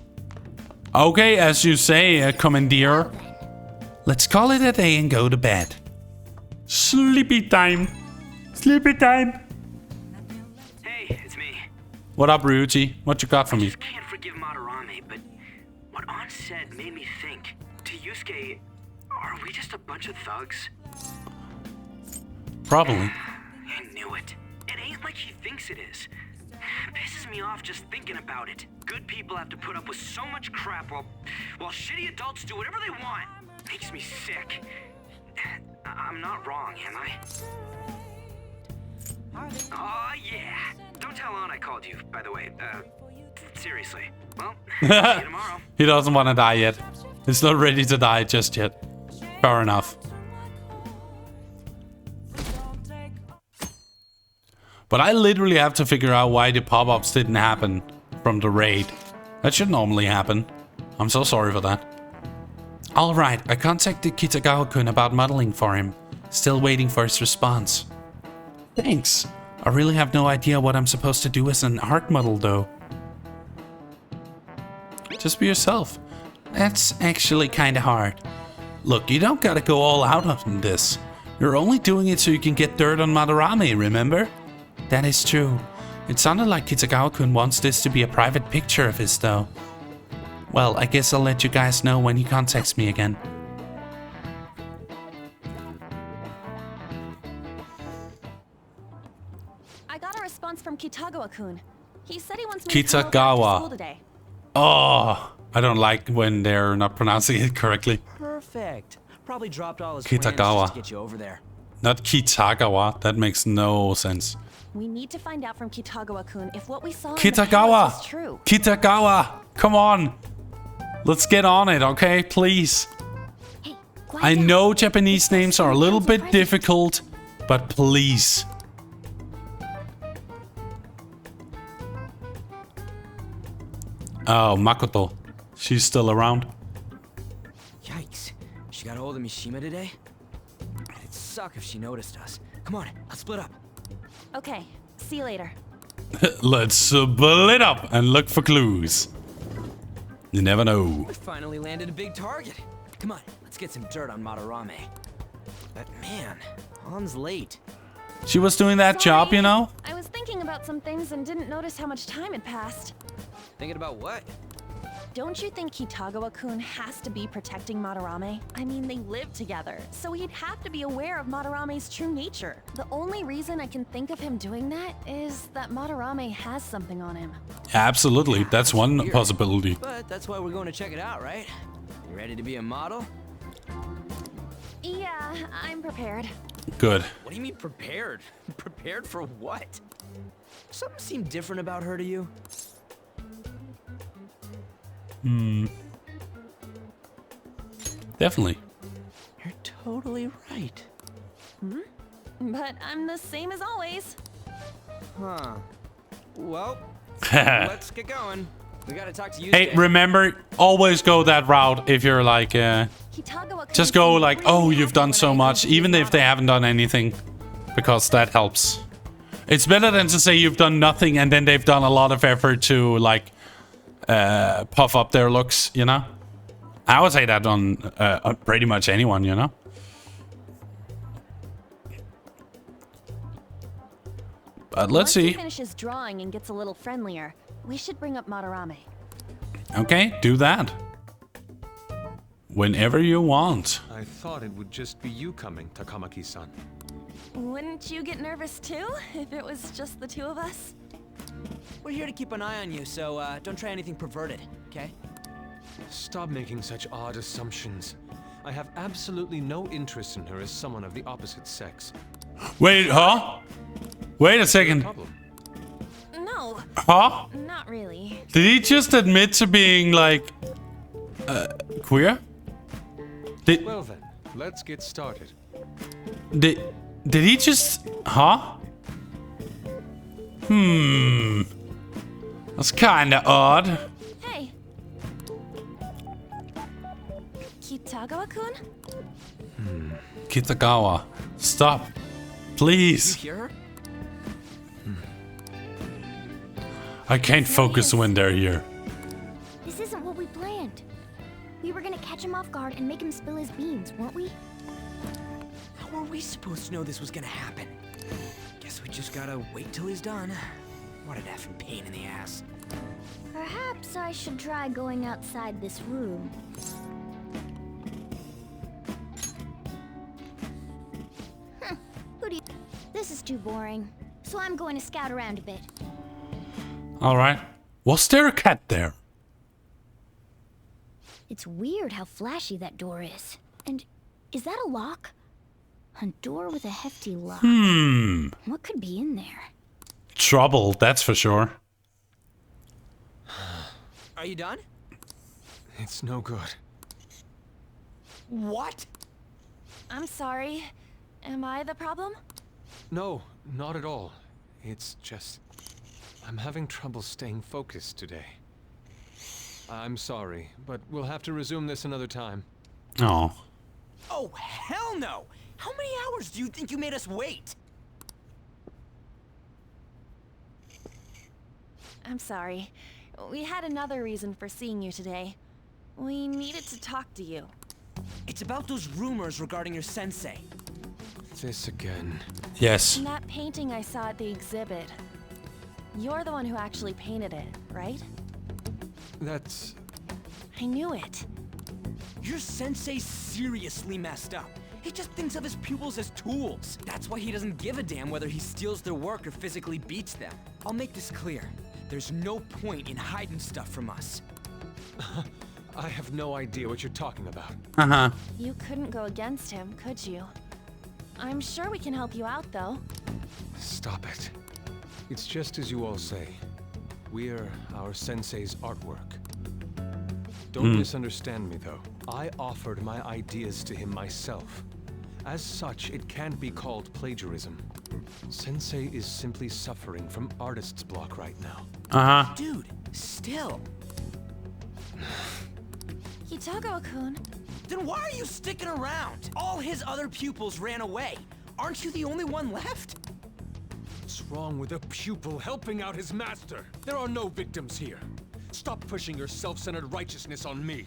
Okay, as you say, Commandeer. Let's call it a day and go to bed. Sleepy time. Sleepy time. Hey, it's me. What up, Ryuji? What you got for me? I can't forgive Madarame, but what An said made me think. To Yusuke, are we just a bunch of thugs? Probably. I knew it. It ain't like he thinks it is. It pisses me off just thinking about it. Good people have to put up with so much crap while shitty adults do whatever they want. Makes me sick. I'm not wrong, am I? Oh, yeah. Don't tell An I called you, by the way. Seriously. Well, see you tomorrow. He doesn't want to die yet. He's not ready to die just yet. Fair enough. But I literally have to figure out why the pop-ups didn't happen from the raid. That should normally happen. I'm so sorry for that. Alright, I contacted Kitagawa-kun about modeling for him. Still waiting for his response. Thanks. I really have no idea what I'm supposed to do as an art model though. Just be yourself. That's actually kinda hard. Look, you don't gotta go all out on this. You're only doing it so you can get dirt on Madarame, remember? That is true. It sounded like Kitagawa-kun wants this to be a private picture of his, though. Well, I guess I'll let you guys know when he contacts me again. I got a response from Kitagawa-kun. He said he wants me to come over after Kitagawa. school today. Oh, I don't like when they're not pronouncing it correctly. Perfect. Probably dropped all his Kitagawa. plans just to get you over there. Not Kitagawa. That makes no sense. We need to find out from Kitagawa-kun if what we saw in the Kitagawa! palace is true. Kitagawa! Come on! Let's get on it, okay? Please. I know Japanese names are a little bit difficult, but please. Oh, Makoto. She's still around. Yikes. She got a hold of Mishima today? It'd suck if she noticed us. Come on, let's split up. Okay, see you later. Let's split up and look for clues. You never know. We finally landed a big target. Come on, let's get some dirt on Madarame. But man, Han's late. She was doing that job, you know? I was thinking about some things and didn't notice how much time had passed. Thinking about what? Don't you think Kitagawa-kun has to be protecting Madarame? I mean, they live together, so he'd have to be aware of Madarame's true nature. The only reason I can think of him doing that is that Madarame has something on him. Absolutely, that's one weird. possibility. But that's why we're going to check it out, right? You ready to be a model? Yeah, I'm prepared. Good. What do you mean prepared? Prepared for what? Something seemed different about her to you? Definitely. You're totally right. But I'm the same as always. Huh. Well, let's get going. We gotta talk to you. Hey, remember, always go that route if you're like, just go like, oh, you've done so much, even if they haven't done anything, because that helps. It's better than to say you've done nothing and then they've done a lot of effort to, like, puff up their looks, you know? I would say that on pretty much anyone, you know? But let's see. Once he finishes drawing and gets a little friendlier, we should bring up Madarame. Okay, do that. Whenever you want. I thought it would just be you coming, Takamaki-san. Wouldn't you get nervous too, if it was just the two of us? We're here to keep an eye on you, so don't try anything perverted, okay? Stop making such odd assumptions. I have absolutely no interest in her as someone of the opposite sex. Wait, huh? Wait a second. No. Huh? Not really. Did he just admit to being, like, queer? Well then, let's get started. Did he just... Huh? That's kinda odd. Hey. Kitagawa-kun? Kitagawa, stop. Please. You hear her? I can't focus when they're here. This isn't what we planned. We were gonna catch him off guard and make him spill his beans, weren't we? How were we supposed to know this was gonna happen? Guess we just gotta wait till he's done. What an effing pain in the ass. Perhaps I should try going outside this room. Who do you... This is too boring, so I'm going to scout around a bit. Alright. Was there a cat there? It's weird how flashy that door is. And is that a lock? A door with a hefty lock. What could be in there? Trouble, that's for sure. Are you done? It's no good. What? I'm sorry. Am I the problem? No, not at all. It's just... I'm having trouble staying focused today. I'm sorry, but we'll have to resume this another time. Oh. Oh, hell no! How many hours do you think you made us wait? I'm sorry. We had another reason for seeing you today. We needed to talk to you. It's about those rumors regarding your sensei. This again. Yes. And that painting I saw at the exhibit. You're the one who actually painted it, right? That's... I knew it. Your sensei seriously messed up. He just thinks of his pupils as tools. That's why he doesn't give a damn whether he steals their work or physically beats them. I'll make this clear. There's no point in hiding stuff from us. I have no idea what you're talking about. Uh-huh. You couldn't go against him, could you? I'm sure we can help you out, though. Stop it. It's just as you all say. We're our sensei's artwork. Don't misunderstand me, though. I offered my ideas to him myself. As such, it can't be called plagiarism. Sensei is simply suffering from artist's block right now. Uh-huh. Dude, still. Kitagawa-kun. Then why are you sticking around? All his other pupils ran away. Aren't you the only one left? What's wrong with a pupil helping out his master? There are no victims here. Stop pushing your self-centered righteousness on me.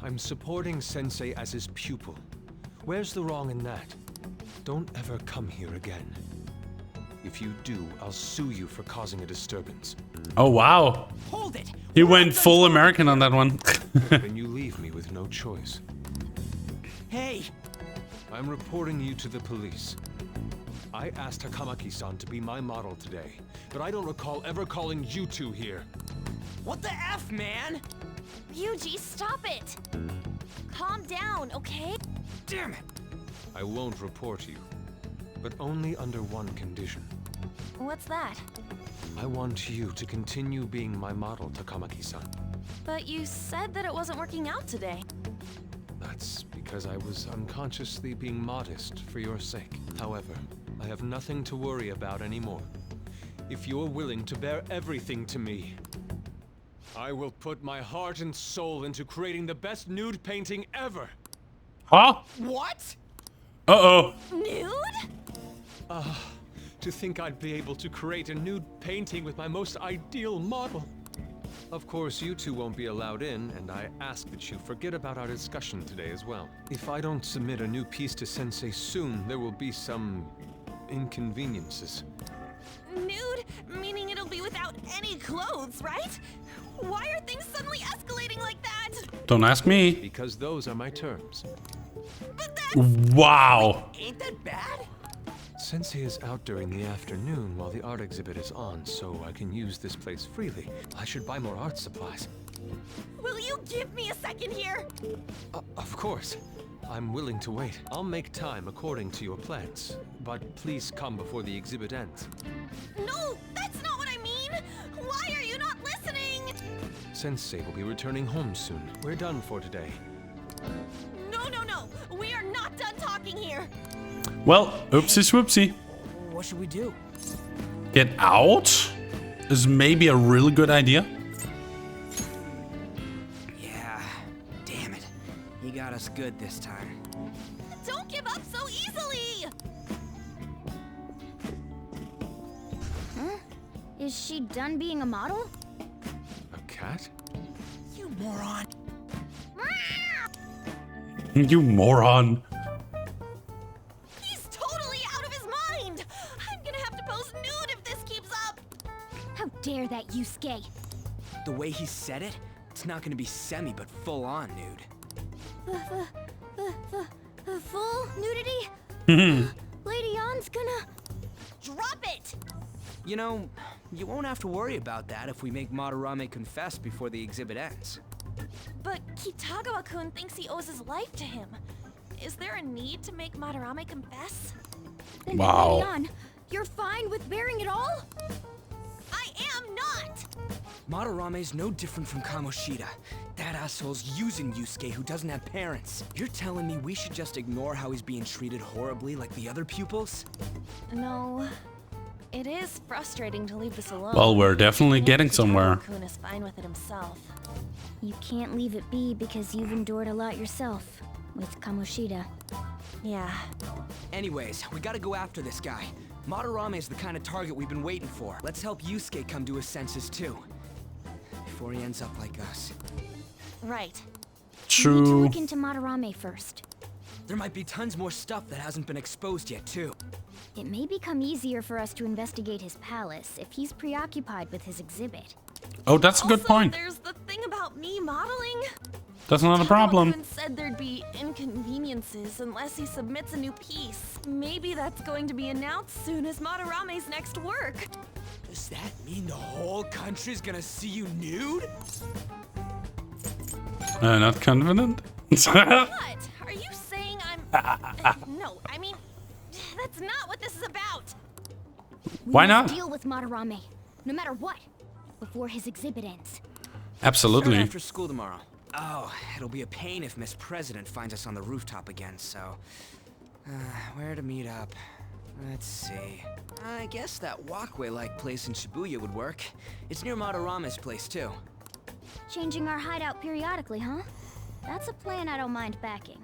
I'm supporting Sensei as his pupil. Where's the wrong in that? Don't ever come here again. If you do, I'll sue you for causing a disturbance. Oh, wow. Hold it. He went full American on that one. Then you leave me with no choice. Hey! I'm reporting you to the police. I asked Takamaki-san to be my model today, but I don't recall ever calling you two here. What the F, man? Ryuji, stop it! Calm down, okay? Damn it! I won't report you, but only under one condition. What's that? I want you to continue being my model, Takamaki-san. But you said that it wasn't working out today. That's because I was unconsciously being modest for your sake. However, I have nothing to worry about anymore. If you're willing to bear everything to me, I will put my heart and soul into creating the best nude painting ever. Huh? What? Uh-oh. Nude? To think I'd be able to create a nude painting with my most ideal model. Of course, you two won't be allowed in, and I ask that you forget about our discussion today as well. If I don't submit a new piece to Sensei soon, there will be some inconveniences. Nude? Meaning it'll be without any clothes, right? Why are things suddenly escalating like that? Don't ask me. Because those are my terms. But that's... Wow. Ain't that bad? Sensei is out during the afternoon while the art exhibit is on, so I can use this place freely. I should buy more art supplies. Will you give me a second here? Of course. I'm willing to wait. I'll make time according to your plans, but please come before the exhibit ends. No, that's not what I mean! Why are you not listening? Sensei will be returning home soon. We're done for today. No, no, no! We are not done talking here! Well, oopsie swoopsie. What should we do? Get out is maybe a really good idea. Yeah, damn it. He got us good this time. Don't give up so easily! Huh? Is she done being a model? A cat? You moron. You moron. He's totally out of his mind! I'm gonna have to pose nude if this keeps up! How dare that, Yusuke? The way he said it, it's not gonna be semi, but full-on nude. Full nudity? Lady Ann's gonna... Drop it! You know, you won't have to worry about that if we make Madarame confess before the exhibit ends. But Kitagawa-kun thinks he owes his life to him. Is there a need to make Madarame confess? Then Wow. Lady Ann, you're fine with bearing it all? I am not! Madarame's no different from Kamoshida. That asshole's using Yusuke who doesn't have parents. You're telling me we should just ignore how he's being treated horribly like the other pupils? No. It is frustrating to leave this alone. Well, we're definitely getting somewhere. Kitagawa-kun is fine with it himself. You can't leave it be because you've endured a lot yourself with Kamoshida. Yeah. Anyways, we gotta go after this guy. Madarame is the kind of target we've been waiting for. Let's help Yusuke come to his senses too. Before he ends up like us. Right. You need to True. look into Madarame first. There might be tons more stuff that hasn't been exposed yet, too. It may become easier for us to investigate his palace if he's preoccupied with his exhibit. Oh, that's a good point. There's the thing about me modeling. That's not a problem. Even said there'd be inconveniences unless he submits a new piece. Maybe that's going to be announced soon as Madarame's next work. Does that mean the whole country's gonna see you nude? Not confident. What? Are you saying I'm... No, I mean, that's not what this is about. Why not? Deal with Madarame, no matter what, before his exhibit ends. Absolutely. After school tomorrow. Oh, it'll be a pain if Miss President finds us on the rooftop again, so... where to meet up? Let's see. I guess that walkway-like place in Shibuya would work. It's near Madarame's place, too. Changing our hideout periodically, huh? That's a plan I don't mind backing.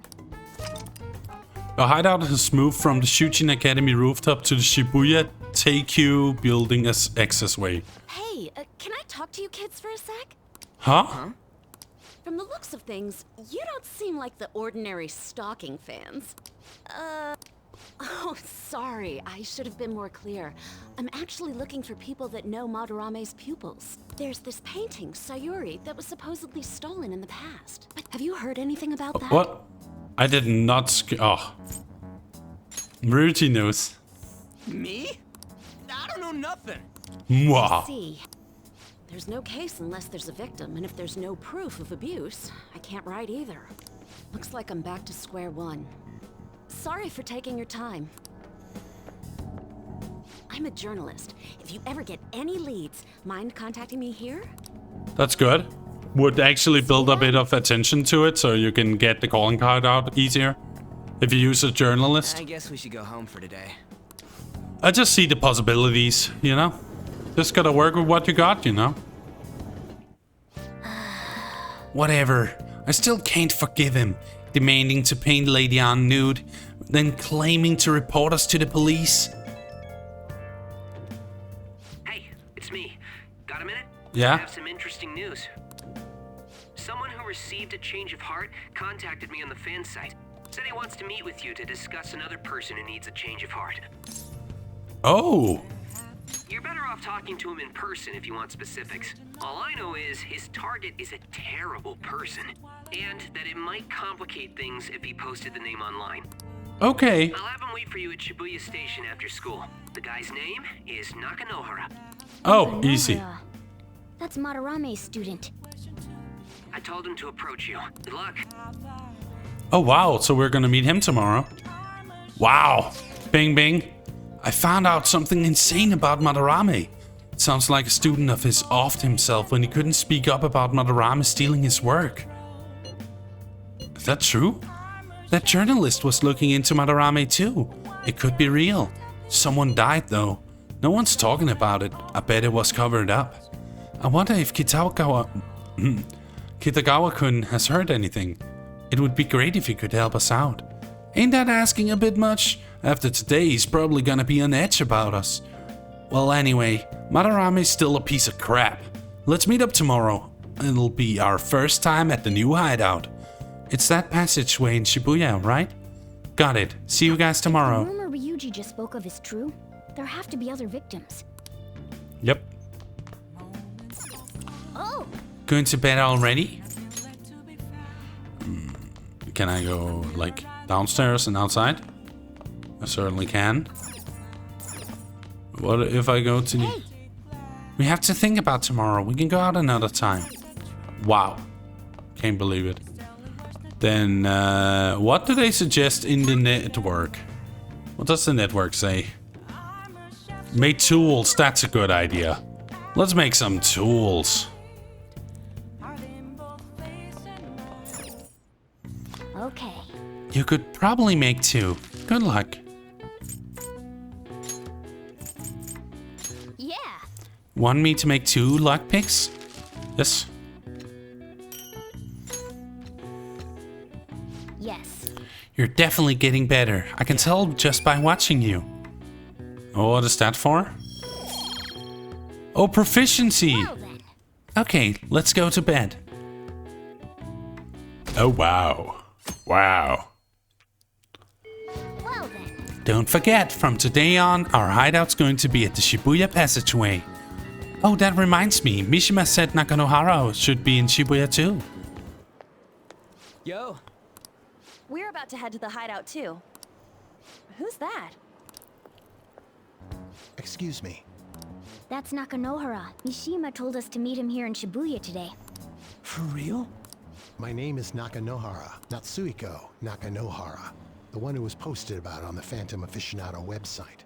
The hideout has moved from the Shujin Academy rooftop to the Shibuya Teikyu building as access way. Hey, can I talk to you kids for a sec? Huh? From the looks of things, you don't seem like the ordinary stalking fans. Oh, sorry. I should have been more clear. I'm actually looking for people that know Madarame's pupils. There's this painting, Sayuri, that was supposedly stolen in the past. Have you heard anything about that? What? I did not oh. Rudy knows. Me? I don't know nothing. Wow. See. There's no case unless there's a victim, and if there's no proof of abuse, I can't write either. Looks like I'm back to square one. Sorry for taking your time. I'm a journalist. If you ever get any leads, mind contacting me here? That's good. Would actually build a bit of attention to it so you can get the calling card out easier if you use a journalist. I guess we should go home for today. I just see the possibilities, you know? Just gotta work with what you got, you know? Whatever. I still can't forgive him. Demanding to paint Lady Anne nude, then claiming to report us to the police. Hey, it's me. Got a minute? Yeah? I have some interesting news. Someone who received a change of heart contacted me on the fan site. Said he wants to meet with you to discuss another person who needs a change of heart. Oh! You're better off talking to him in person if you want specifics. All I know is his target is a terrible person, and that it might complicate things if he posted the name online. Okay. I'll have him wait for you at Shibuya Station after school. The guy's name is Nakanohara. Oh, easy. That's Madarame's student. I told him to approach you. Good luck. Oh wow, so we're gonna meet him tomorrow. Wow. Bing bing. I found out something insane about Madarame. It sounds like a student of his offed himself when he couldn't speak up about Madarame stealing his work. Is that true? That journalist was looking into Madarame too. It could be real. Someone died though. No one's talking about it. I bet it was covered up. I wonder if Kitagawa-kun has heard anything. It would be great if he could help us out. Ain't that asking a bit much? After today, he's probably gonna be on edge about us. Well, anyway, Madarame's still a piece of crap. Let's meet up tomorrow. It'll be our first time at the new hideout. It's that passageway in Shibuya, right? Got it. See you guys tomorrow. The rumor Ryuji just spoke of is true. There have to be other victims. Yep. Oh! Going to bed already? Can I go, like, downstairs and outside? I certainly can. What if I go to the... We have to think about tomorrow. We can go out another time. Wow. Can't believe it. Then, what do they suggest in the network? What does the network say? Make tools. That's a good idea. Let's make some tools. Okay. You could probably make 2. Good luck. Yeah. Want me to make 2 lockpicks? Yes. Yes. You're definitely getting better. I can tell just by watching you. Oh, what is that for? Oh, proficiency. Well, then. Okay, let's go to bed. Oh, wow. Wow. Don't forget, from today on, our hideout's going to be at the Shibuya Passageway. Oh, that reminds me, Mishima said Nakanohara should be in Shibuya too. Yo. We're about to head to the hideout too. Who's that? Excuse me. That's Nakanohara. Mishima told us to meet him here in Shibuya today. For real? My name is Nakanohara, Natsuhiko Nakanohara. The one who was posted about on the Phantom Aficionado website.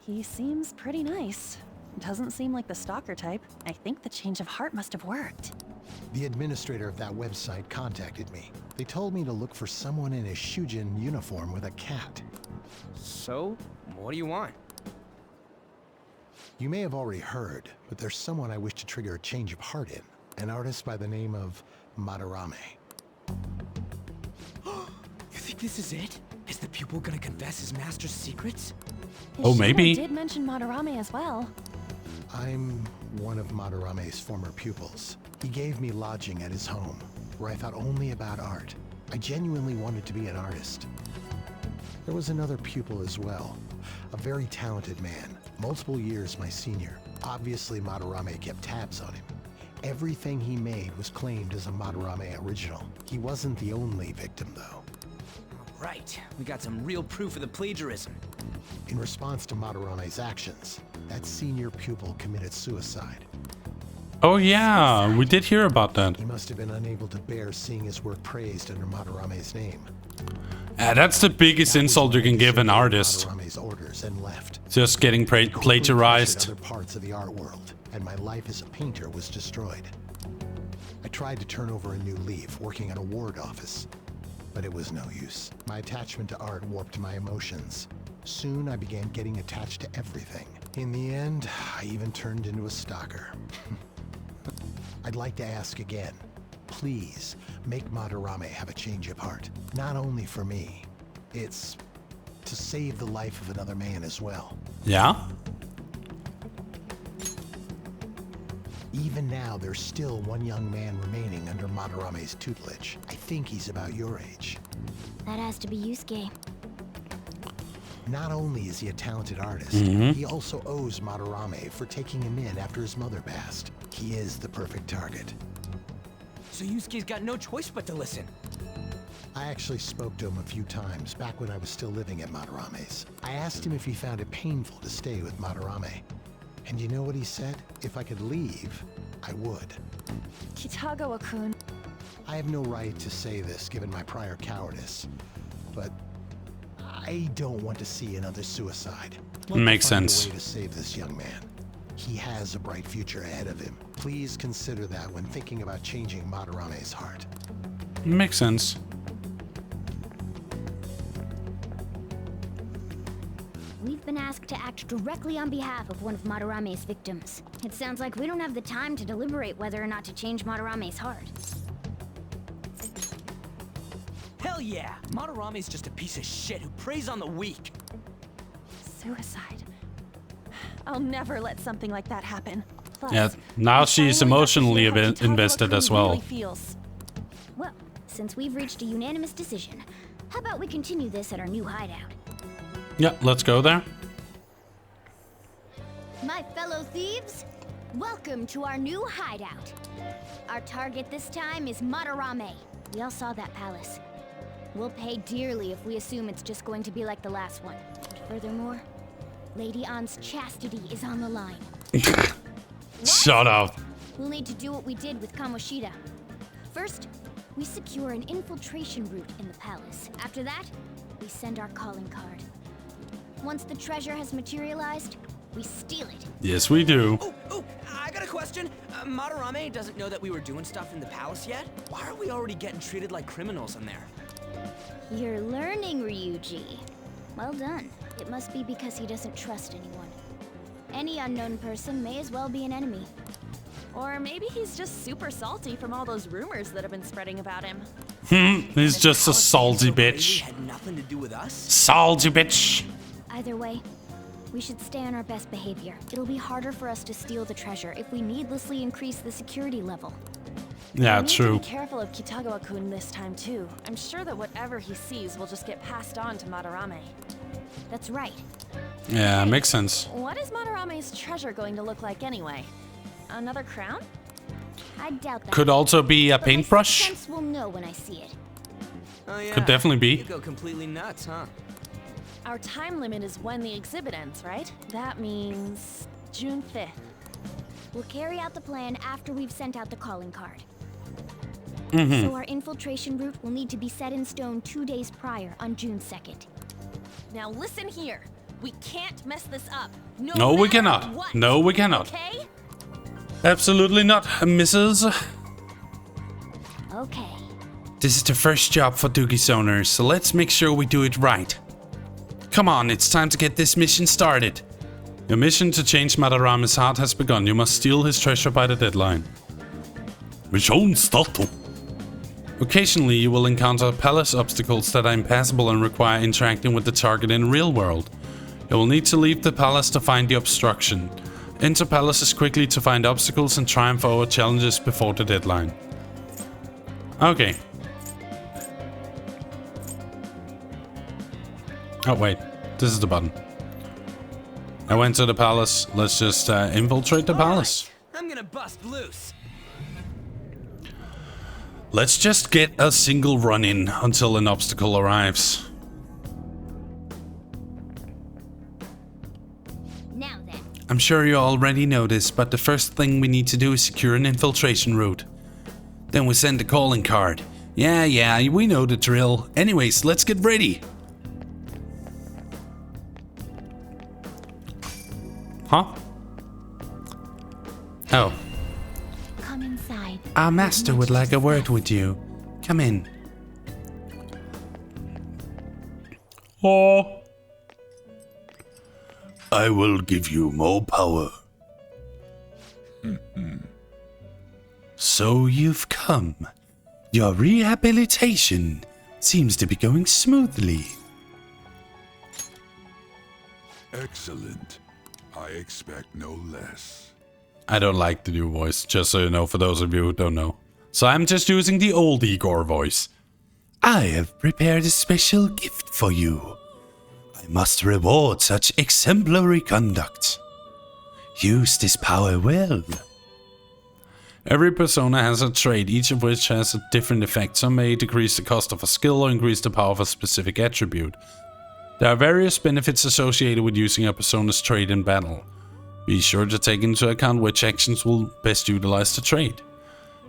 He seems pretty nice. Doesn't seem like the stalker type. I think the change of heart must have worked. The administrator of that website contacted me. They told me to look for someone in a Shujin uniform with a cat. So, what do you want? You may have already heard, but there's someone I wish to trigger a change of heart in. An artist by the name of Madarame. You think this is it? Is the pupil gonna confess his master's secrets? Oh, maybe. Did mention Madarame as well. I'm one of Madarame's former pupils. He gave me lodging at his home, where I thought only about art. I genuinely wanted to be an artist. There was another pupil as well, a very talented man, multiple years my senior. Obviously, Madarame kept tabs on him. Everything he made was claimed as a Madarame original. He wasn't the only victim, though. Right, we got some real proof of the plagiarism. In response to Madarame's actions, that senior pupil committed suicide. Oh yeah, we did hear about that. He must have been unable to bear seeing his work praised under Madarame's name. That's the biggest insult you can give an artist. Madarame's orders and left. Just getting plagiarized. Other parts of the art world, and my life as a painter was destroyed. I tried to turn over a new leaf, working at a ward office, but it was no use. My attachment to art warped my emotions. Soon I began getting attached to everything. In the end, I even turned into a stalker. I'd like to ask again. Please, make Madarame have a change of heart. Not only for me. It's to save the life of another man as well. Yeah? Even now, there's still one young man remaining under Madarame's tutelage. I think he's about your age. That has to be Yusuke. Not only is he a talented artist, he also owes Madarame for taking him in after his mother passed. He is the perfect target. So Yusuke's got no choice but to listen. I actually spoke to him a few times back when I was still living at Madarame's. I asked him if he found it painful to stay with Madarame. And you know what he said? If I could leave, I would. Kitagawa-kun. I have no right to say this given my prior cowardice, but I don't want to see another suicide. Makes sense. A way to save this young man. He has a bright future ahead of him. Please consider that when thinking about changing Madarame's heart. Makes sense. We've been asked to act directly on behalf of one of Madarame's victims. It sounds like we don't have the time to deliberate whether or not to change Madarame's heart. Hell yeah! Madarame's just a piece of shit who preys on the weak. Suicide. I'll never let something like that happen. Plus, Yeah, now she's emotionally invested as well. Really feels. Well, since we've reached a unanimous decision, how about we continue this at our new hideout? Yeah, let's go there. My fellow thieves, welcome to our new hideout. Our target this time is Madarame. We all saw that palace. We'll pay dearly if we assume it's just going to be like the last one. Furthermore, Lady Ann's chastity is on the line. Shut up. We'll need to do what we did with Kamoshida. First, we secure an infiltration route in the palace. After that, we send our calling card. Once the treasure has materialized, we steal it. Yes, we do. Oh, I got a question. Madarame doesn't know that we were doing stuff in the palace yet? Why are we already getting treated like criminals in there? You're learning, Ryuji. Well done. It must be because he doesn't trust anyone. Any unknown person may as well be an enemy. Or maybe he's just super salty from all those rumors that have been spreading about him. He's just a salty bitch. Had nothing to do with us? Salty bitch. Either way, we should stay on our best behavior. It'll be harder for us to steal the treasure if we needlessly increase the security level. Yeah, we true. Need to be careful of Kitagawa-kun this time too. I'm sure that whatever he sees will just get passed on to Madarame. That's right. Yeah, makes sense. What is Madarame's treasure going to look like anyway? Another crown? I doubt that. Could also be a paintbrush. Sense will know when I see it. Oh yeah. Could definitely be. You go completely nuts, huh? Our time limit is when the exhibit ends, right? That means June 5th. We'll carry out the plan after we've sent out the calling card. Mm-hmm. So our infiltration route will need to be set in stone 2 days prior on June 2nd. Now listen here. We can't mess this up. No, we cannot. What. No, we cannot. Okay? Absolutely not, Mrs. Okay. This is the first job for Duggie's owners, so let's make sure we do it right. Come on, it's time to get this mission started. Your mission to change Madarame's heart has begun. You must steal his treasure by the deadline. Mission started. Occasionally, you will encounter palace obstacles that are impassable and require interacting with the target in the real world. You will need to leave the palace to find the obstruction. Enter palaces quickly to find obstacles and triumph over challenges before the deadline. Okay. Oh wait, this is the button. I went to the palace. Let's just infiltrate the palace. I'm gonna bust loose. Let's just get a single run in until an obstacle arrives. Now then. I'm sure you already know this, but the first thing we need to do is secure an infiltration route. Then we send the calling card. Yeah, we know the drill. Anyways, let's get ready. Huh? Oh. Come inside. Our master would like a word with you. Come in. Oh. I will give you more power. So you've come. Your rehabilitation seems to be going smoothly. Excellent. I expect no less. I don't like the new voice, just so you know, for those of you who don't know. So I'm just using the old Igor voice. I have prepared a special gift for you. I must reward such exemplary conduct. Use this power well. Every persona has a trait, each of which has a different effect. Some may decrease the cost of a skill or increase the power of a specific attribute. There are various benefits associated with using a persona's trait in battle. Be sure to take into account which actions will best utilize the trait.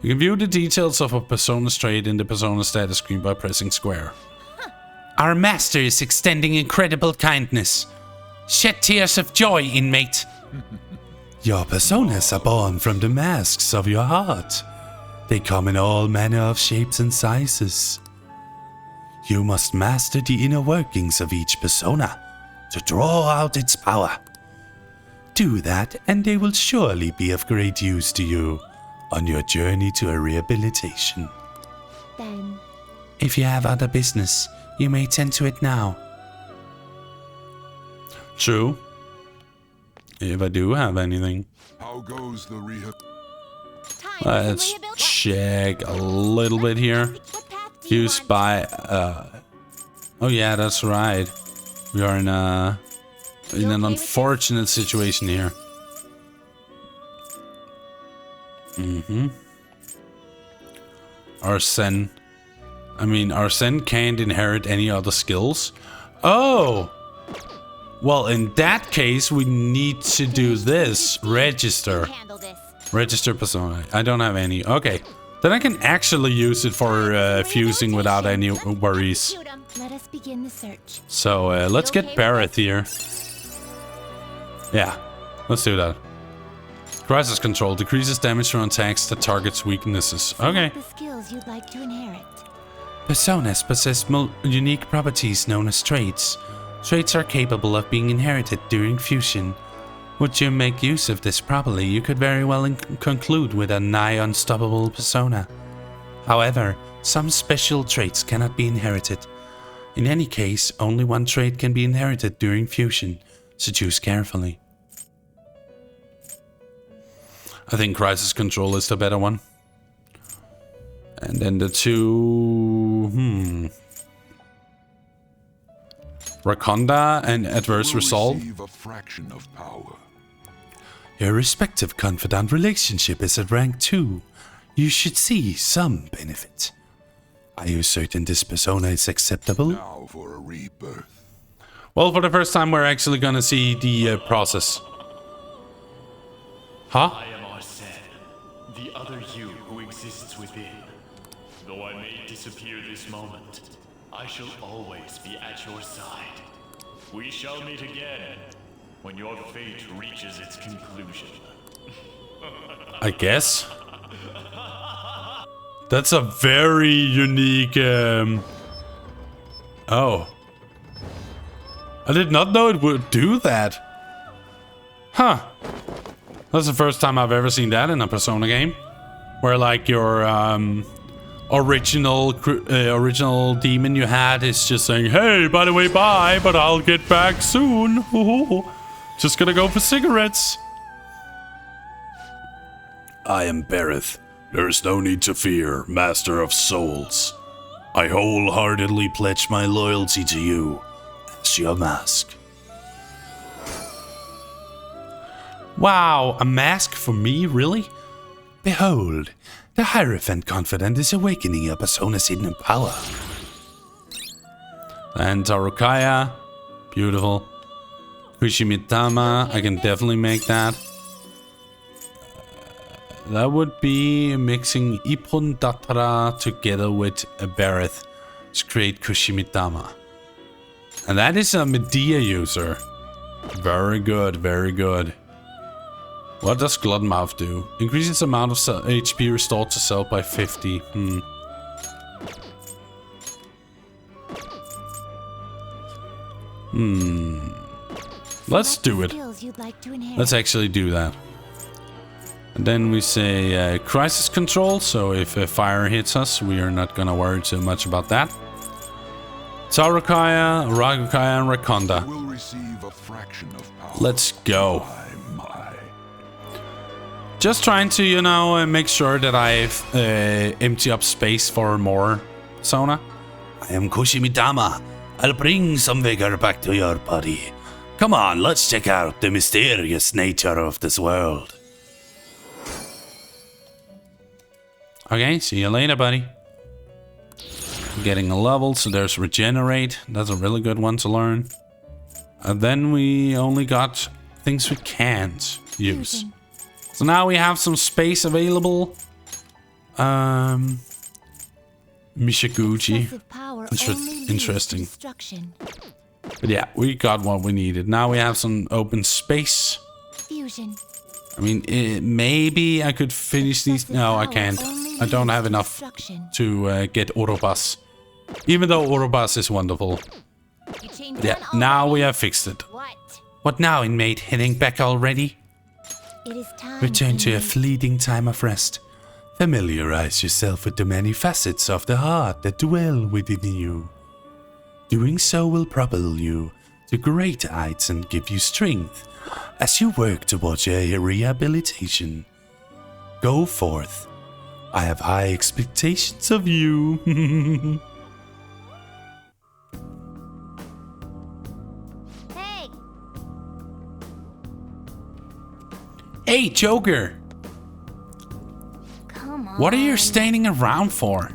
You can view the details of a persona's trait in the persona status screen by pressing square. Our master is extending incredible kindness. Shed tears of joy, inmate. Your personas are born from the masks of your heart. They come in all manner of shapes and sizes. You must master the inner workings of each persona to draw out its power. Do that and they will surely be of great use to you on your journey to a rehabilitation. Then, if you have other business, you may tend to it now. True. If I do have anything. How goes the Let's check a little bit here. Used by oh yeah, that's right. We are in an unfortunate situation here. Arsene. I mean, Arsene can't inherit any other skills. Oh! Well, in that case, we need to do this. Register. Register persona. I don't have any. Okay. Then I can actually use it for fusing without any worries. let us begin the search. So let's get Barrett here. Yeah, let's do that. Crisis control decreases damage from attacks that targets weaknesses. Okay. The skills you'd like to inherit. Personas possess unique properties known as traits. Traits are capable of being inherited during fusion. Would you make use of this properly, you could very well conclude with a nigh unstoppable persona. However, some special traits cannot be inherited. In any case, only one trait can be inherited during fusion, so choose carefully. I think Crisis Control is the better one. And then the two... Rakonda and adverse result. Receive a fraction of power. Your respective confidant relationship is at rank 2. You should see some benefit. Are you certain this persona is acceptable? Now for a rebirth. Well, for the first time, we're actually gonna see the process. Huh? I am Arsene, the other you who exists within. Though I may disappear this moment, I shall always be at your side. We shall meet again when your fate reaches its conclusion. I guess. That's a very unique, Oh. I did not know it would do that. Huh. That's the first time I've ever seen that in a Persona game. Where, like, your, original demon you had is just saying, hey, by the way, bye, but I'll get back soon. Just gonna go for cigarettes. I am Berith. There is no need to fear, Master of Souls. I wholeheartedly pledge my loyalty to you as your mask. Wow, a mask for me, really? Behold, the Hierophant Confidant is awakening your persona's hidden power. And Tarokaya, beautiful. Kushimitama, I can definitely make that. That would be mixing Ippon Datara together with a Berith to create Kushimitama. And that is a Medea user. Very good, very good. What does Gluttonmouth do? Increases amount of HP restored to self by 50. Let's do it. Let's actually do that. And then we say crisis control, so if a fire hits us, we are not gonna worry too much about that. Tarokaya, Ragukaya, and Rakonda. Will receive a fraction of power. Let's go. Just trying to, you know, make sure that I've empty up space for more Sona. I am Kushimitama. I'll bring some vigor back to your body. Come on, let's check out the mysterious nature of this world. Okay, see you later, buddy. Getting a level, so there's regenerate. That's a really good one to learn. And then we only got things we can't use. So now we have some space available. Mishaguchi. Interesting. But yeah, we got what we needed. Now we have some open space. Fusion. I mean, maybe I could finish these. No, I can't. I don't have enough to get Orobas. Even though Orobas is wonderful. Yeah, now we have fixed it. What now, inmate? Heading back already? It is time. Return to a fleeting time of rest. Familiarize yourself with the many facets of the heart that dwell within you. Doing so will propel you to great heights and give you strength as you work towards your rehabilitation. Go forth. I have high expectations of you. Hey! Hey, Joker! Come on. What are you standing around for?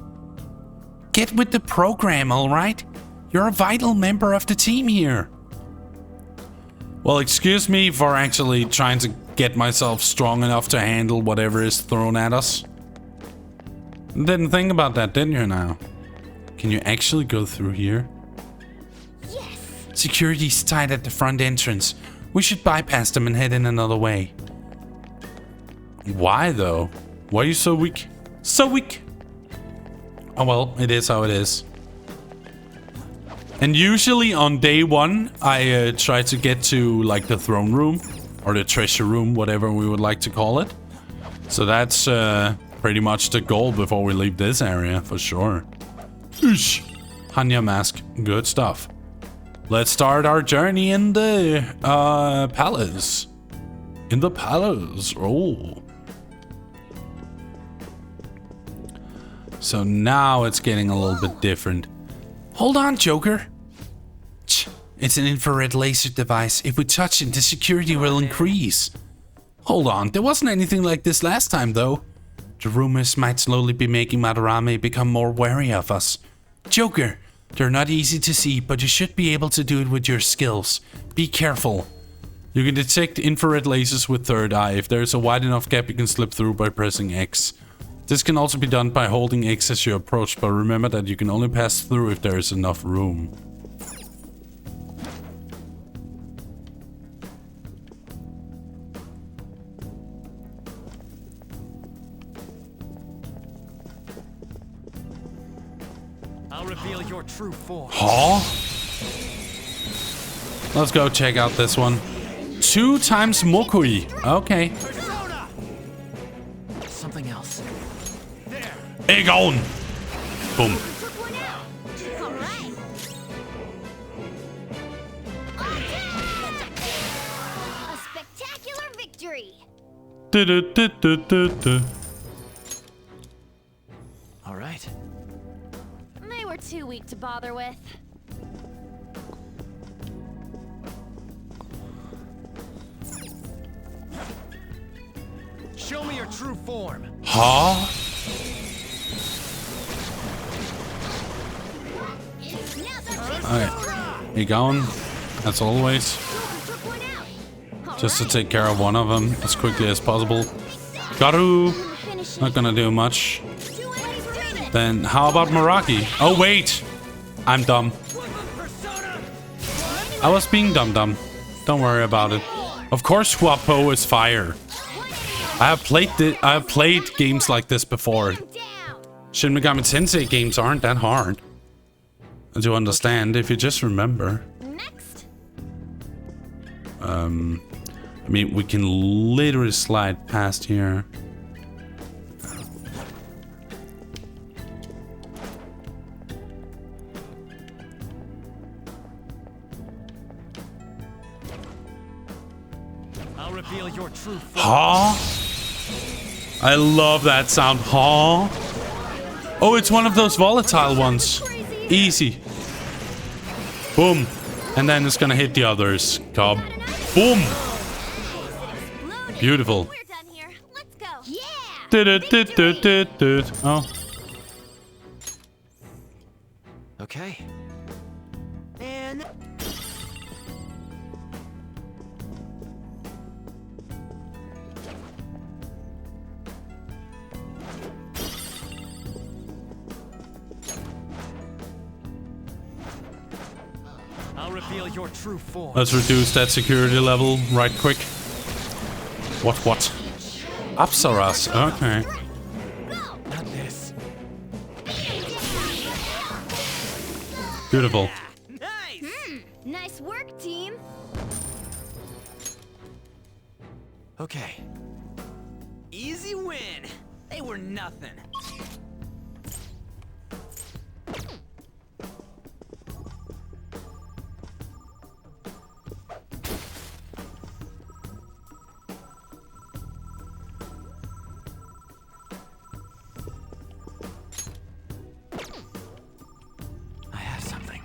Get with the program, alright? You're a vital member of the team here. Well, excuse me for actually trying to get myself strong enough to handle whatever is thrown at us. Didn't think about that, didn't you now? Can you actually go through here? Yes. Security's tight at the front entrance. We should bypass them and head in another way. Why though? Why are you so weak? So weak! Oh well, it is how it is. And usually on day one, I try to get to like the throne room or the treasure room, whatever we would like to call it. So that's pretty much the goal before we leave this area, for sure. Oosh. Hanya mask, good stuff. Let's start our journey in the palace. In the palace, oh. So now it's getting a little bit different. Hold on, Joker. It's an infrared laser device. If we touch it, the security will increase. Hold on, there wasn't anything like this last time though. The rumors might slowly be making Madarame become more wary of us. Joker, they're not easy to see, but you should be able to do it with your skills. Be careful. You can detect infrared lasers with third eye. If there's a wide enough gap, you can slip through by pressing X. This can also be done by holding X as you approach, but remember that you can only pass through if there is enough room. I'll reveal your true form. Huh? Let's go check out this one. 2 times Mokui. Okay. Something else. Egon! Boom. A spectacular victory. All right. They were too weak to bother with. Show me your true form. Huh? Alright. Egon, as always. Just to take care of one of them as quickly as possible. Garu! Not gonna do much. Then how about Meraki? Oh wait! I'm dumb. I was being dumb. Don't worry about it. Of course Huapo is fire. I have played games like this before. Shin Megami Tensei games aren't that hard to understand if you just remember. I mean, we can literally slide past here. I'll reveal your true form. Huh? I love that sound. Huh? Oh, it's one of those volatile ones. Easy. Boom. And then it's gonna hit the others. Cobb. Boom. Beautiful. Oh. Okay. And I'll reveal your true form. Let's reduce that security level right quick. What? Apsaras. Okay. Not this. Beautiful. Nice work, team. Okay. Easy win. They were nothing. I have something.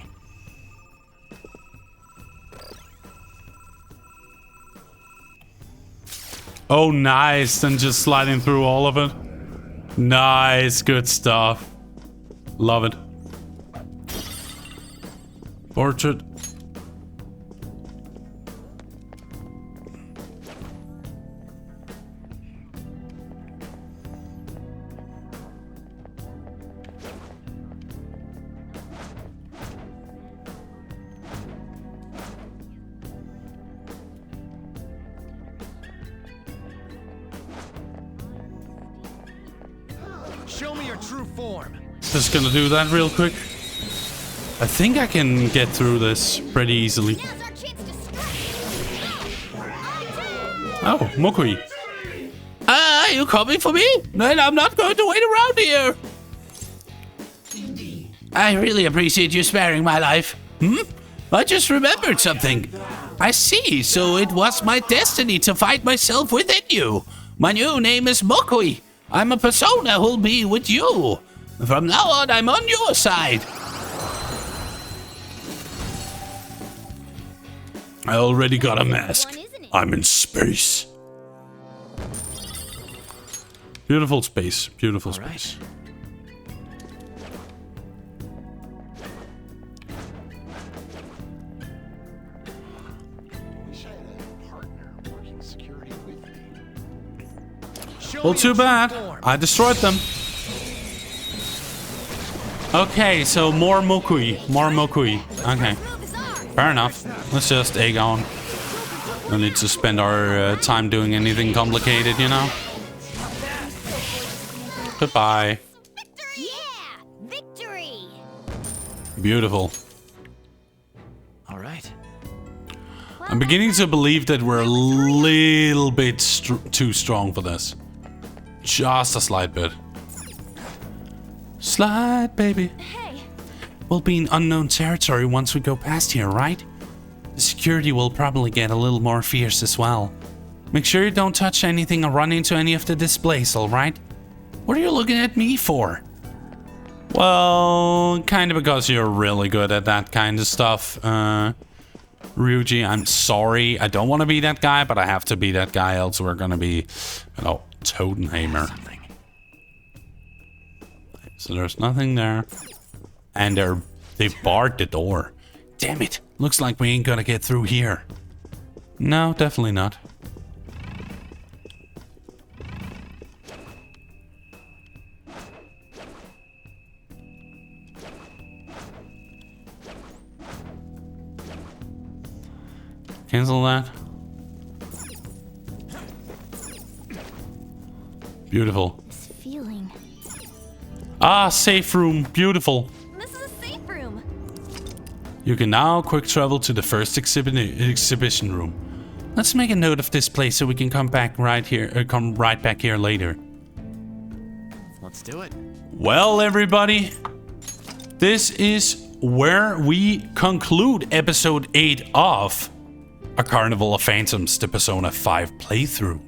Oh, nice. And just sliding through all of it. Nice. Good stuff. Love it. Portrait. Show me your true form. Just gonna do that real quick. I think I can get through this pretty easily. Oh, Mokui. Are you coming for me? Then I'm not going to wait around here. I really appreciate you sparing my life. I just remembered something. I see, so it was my destiny to find myself within you. My new name is Mokui. I'm a persona who'll be with you. From now on, I'm on your side. I already got a mask. I'm in space. Beautiful space. Beautiful space. Well, too bad. I destroyed them. Okay, so more Mokui. More Mokui. Okay. Fair enough. Let's just egg on. No need to spend our time doing anything complicated, you know? Goodbye. Yeah! Victory! Beautiful. All right. I'm beginning to believe that we're a little bit too strong for this. Just a slight bit. Slide, baby. Hey. We'll be in unknown territory once we go past here, right? The security will probably get a little more fierce as well. Make sure you don't touch anything or run into any of the displays, alright? What are you looking at me for? Well, kind of because you're really good at that kind of stuff. Ryuji, I'm sorry. I don't want to be that guy, but I have to be that guy, else we're gonna be, you know, Totenheimer. So there's nothing there. And they've barred the door. Damn it. Looks like we ain't gonna get through here. No, definitely not. Cancel that. Beautiful. This feeling. Ah, safe room. Beautiful. This is a safe room. You can now quick travel to the first exhibition room. Let's make a note of this place so we can come back right here, come right back here later. Let's do it. Well, everybody, this is where we conclude episode 8 of A Carnival of Phantoms, the Persona 5 playthrough.